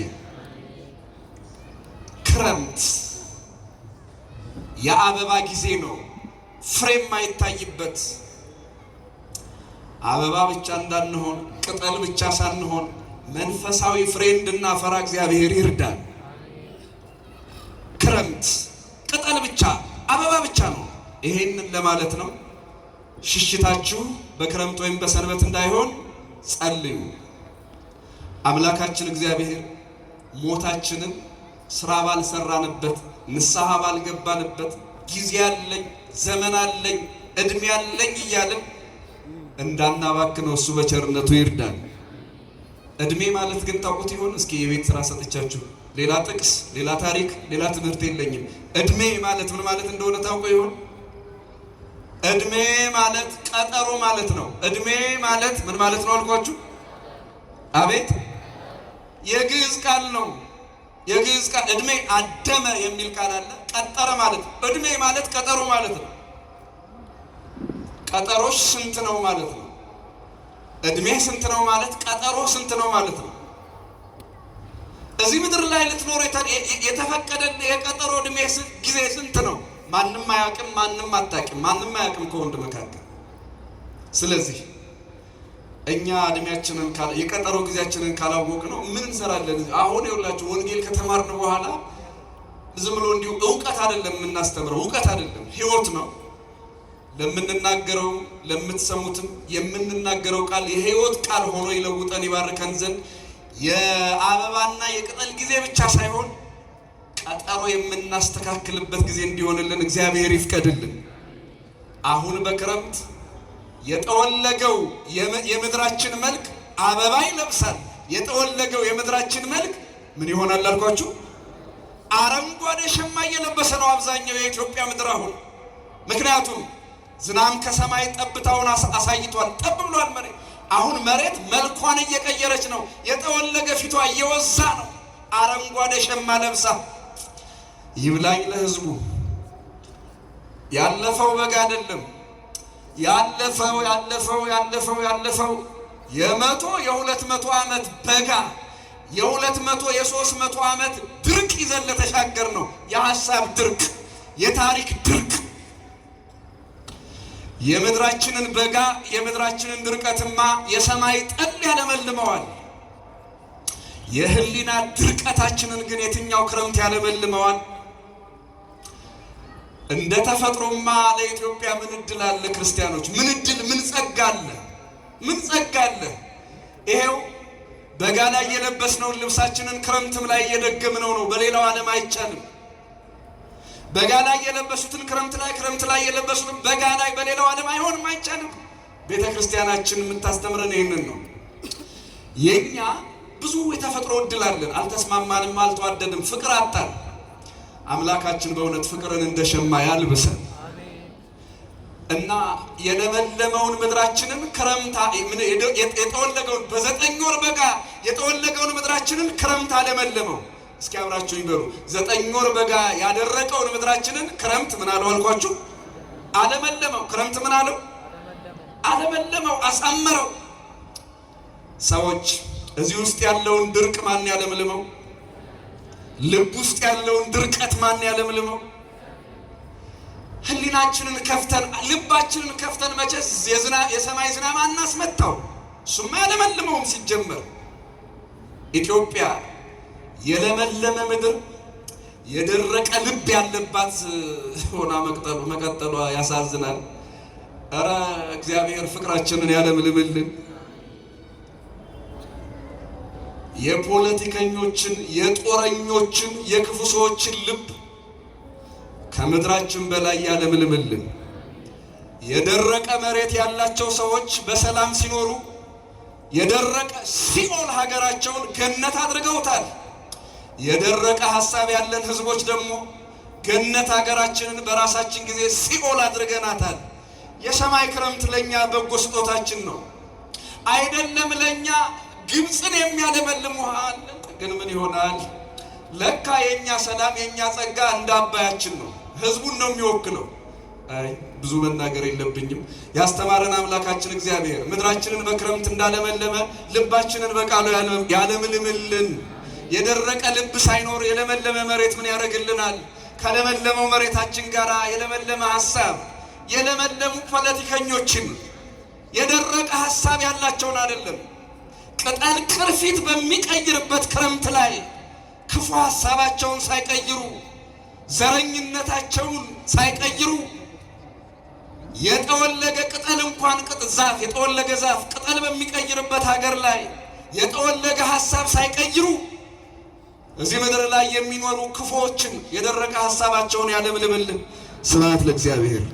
ክረምት የአበባ ጊዜ ነው፣ ፍሬ የማይታይበት። አበባ ብቻ እንዳንሆን ቅጠል ብቻ ሳንሆን መንፈሳዊ ፍሬ እንድናፈራ እግዚአብሔር ይርዳል። ክረምት ቅጠል ብቻ አበባ ብቻ ነው። ይሄንን ለማለት ነው። ሽሽታችሁ በክረምት ወይም በሰንበት እንዳይሆን ጸልዩ። አምላካችን እግዚአብሔር ሞታችንን ስራ ባልሰራንበት ንስሐ ባልገባንበት ጊዜ አለኝ ዘመን አለኝ እድሜ አለኝ እያልን እንዳናባክነው እሱ በቸርነቱ ይርዳል። እድሜ ማለት ግን ታውቁት ይሆን? እስኪ የቤት ስራ ሰጥቻችሁ ሌላ ጥቅስ ሌላ ታሪክ ሌላ ትምህርት የለኝም። እድሜ ማለት ምን ማለት እንደሆነ ታውቁ ይሆን? እድሜ ማለት ቀጠሮ ማለት ነው። እድሜ ማለት ምን ማለት ነው አልኳችሁ? አቤት የግዕዝ ቃል ነው። የግዕዝ ቃል እድሜ አደመ የሚል ቃል አለ። ቀጠረ ማለት እድሜ ማለት ቀጠሮ ማለት ነው። ቀጠሮሽ ስንት ነው ማለት ነው። እድሜ ስንት ነው ማለት ቀጠሮ ስንት ነው ማለት ነው። እዚህ ምድር ላይ ልትኖር የተፈቀደ የቀጠሮ እድሜ ጊዜ ስንት ነው? ማንም አያውቅም፣ ማንም አታውቅም፣ ማንም አያውቅም ከወንድ መካከል። ስለዚህ እኛ እድሜያችንን የቀጠሮ ጊዜያችንን ካላወቅ ነው ምን እንሰራለን? አሁን ይኸውላችሁ ወንጌል ከተማርን በኋላ ዝም ብሎ እንዲሁ እውቀት አይደለም የምናስተምረው፣ እውቀት አይደለም ሕይወት ነው። ለምንናገረው ለምትሰሙትም የምንናገረው ቃል የሕይወት ቃል ሆኖ ይለውጠን ይባርከን ዘንድ የአበባና የቅጠል ጊዜ ብቻ ሳይሆን ቀጠሮ የምናስተካክልበት ጊዜ እንዲሆንልን እግዚአብሔር ይፍቀድልን። አሁን በክረምት የጠወለገው የምድራችን መልክ አበባ ይለብሳል። የጠወለገው የምድራችን መልክ ምን ይሆናል አልኳችሁ? አረንጓዴ ሸማ እየለበሰ ነው አብዛኛው የኢትዮጵያ ምድር አሁን። ምክንያቱም ዝናብ ከሰማይ ጠብታውን አሳይቷል፣ ጠብ ብሏል መሬት። አሁን መሬት መልኳን እየቀየረች ነው። የጠወለገ ፊቷ እየወዛ ነው። አረንጓዴ ሸማ ለብሳ ይብላኝ ለሕዝቡ። ያለፈው በጋ አይደለም። ያለፈው የ100 የ200 ዓመት በጋ የ200 የ300 ዓመት ድርቅ ይዘን ለተሻገር ነው። የሐሳብ ድርቅ፣ የታሪክ ድርቅ። የምድራችንን በጋ የምድራችንን ድርቀትማ የሰማይ ጠል ያለመልመዋል። የህሊና ድርቀታችንን ግን የትኛው ክረምት ያለመልመዋል? እንደ ተፈጥሮማ ለኢትዮጵያ ምን እድል አለ? ክርስቲያኖች ምን እድል ምን ጸጋ አለ? ምን ጸጋ አለ? ይሄው በጋ ላይ የለበስነውን ልብሳችንን ክረምትም ላይ እየደገምነው ነው። በሌላው ዓለም አይቻልም። በጋ ላይ የለበሱትን ክረምት ላይ የለበሱትን በጋ ላይ በሌላው ዓለም አይሆንም፣ አይቻልም። ቤተ ክርስቲያናችን የምታስተምረን ይህንን ነው። የኛ ብዙ የተፈጥሮ እድል አለን። አልተስማማንም፣ አልተዋደድም፣ ፍቅር አጣን። አምላካችን በእውነት ፍቅርን እንደሸማ ያልብሰን እና የለመለመውን ምድራችንን ክረምት የጠወለገውን በ9 ወር በጋ የጠወለገውን ምድራችንን ክረምት አለመለመው። እስኪ አብራችሁኝ በሉ። 9 ወር በጋ ያደረቀውን ምድራችንን ክረምት ምን አለው አልኳችሁ? አለመለመው። ክረምት ምን አለው? አለመለመው፣ አሳመረው። ሰዎች እዚህ ውስጥ ያለውን ድርቅ ማን ያለምልመው? ልብ ውስጥ ያለውን ድርቀት ማን ያለምልመው? ህሊናችንን ከፍተን ልባችንን ከፍተን መቼስ የሰማይ ዝናብ አናስመታው። እሱማ ያለመልመውም ሲጀመር። ኢትዮጵያ የለመለመ ምድር የደረቀ ልብ ያለባት ሆና መቀጠሏ ያሳዝናል። ኧረ እግዚአብሔር ፍቅራችንን ያለምልምልን። የፖለቲከኞችን የጦረኞችን የክፉ ሰዎችን ልብ ከምድራችን በላይ ያለምልምልን። የደረቀ መሬት ያላቸው ሰዎች በሰላም ሲኖሩ የደረቀ ሲኦል ሀገራቸውን ገነት አድርገውታል። የደረቀ ሐሳብ ያለን ህዝቦች ደግሞ ገነት ሀገራችንን በራሳችን ጊዜ ሲኦል አድርገናታል። የሰማይ ክረምት ለኛ በጎ ስጦታችን ነው። አይደለም ለኛ ግብፅን የሚያለመልም ውሃ አለ። ግን ምን ይሆናል? ለካ የኛ ሰላም የኛ ጸጋ እንደ አባያችን ነው። ህዝቡን ነው የሚወክለው። አይ ብዙ መናገር የለብኝም። ያስተማረን አምላካችን እግዚአብሔር ምድራችንን በክረምት እንዳለመለመ ልባችንን በቃሉ ያለምልምልን። የደረቀ ልብ ሳይኖር የለመለመ መሬት ምን ያደርግልናል? ከለመለመው መሬታችን ጋር የለመለመ ሐሳብ የለመለሙ ፖለቲከኞችን የደረቀ ሐሳብ ያላቸውን አይደለም ቅጠል ቅርፊት በሚቀይርበት ክረምት ላይ ክፉ ሐሳባቸውን ሳይቀይሩ ዘረኝነታቸውን ሳይቀይሩ የጠወለገ ቅጠል እንኳን ዛፍ የጠወለገ ዛፍ ቅጠል በሚቀይርበት ሀገር ላይ የጠወለገ ሐሳብ ሳይቀይሩ እዚህ ምድር ላይ የሚኖሩ ክፉዎችን የደረቀ ሐሳባቸውን ያለምልምልን። ስብሐት ለእግዚአብሔር።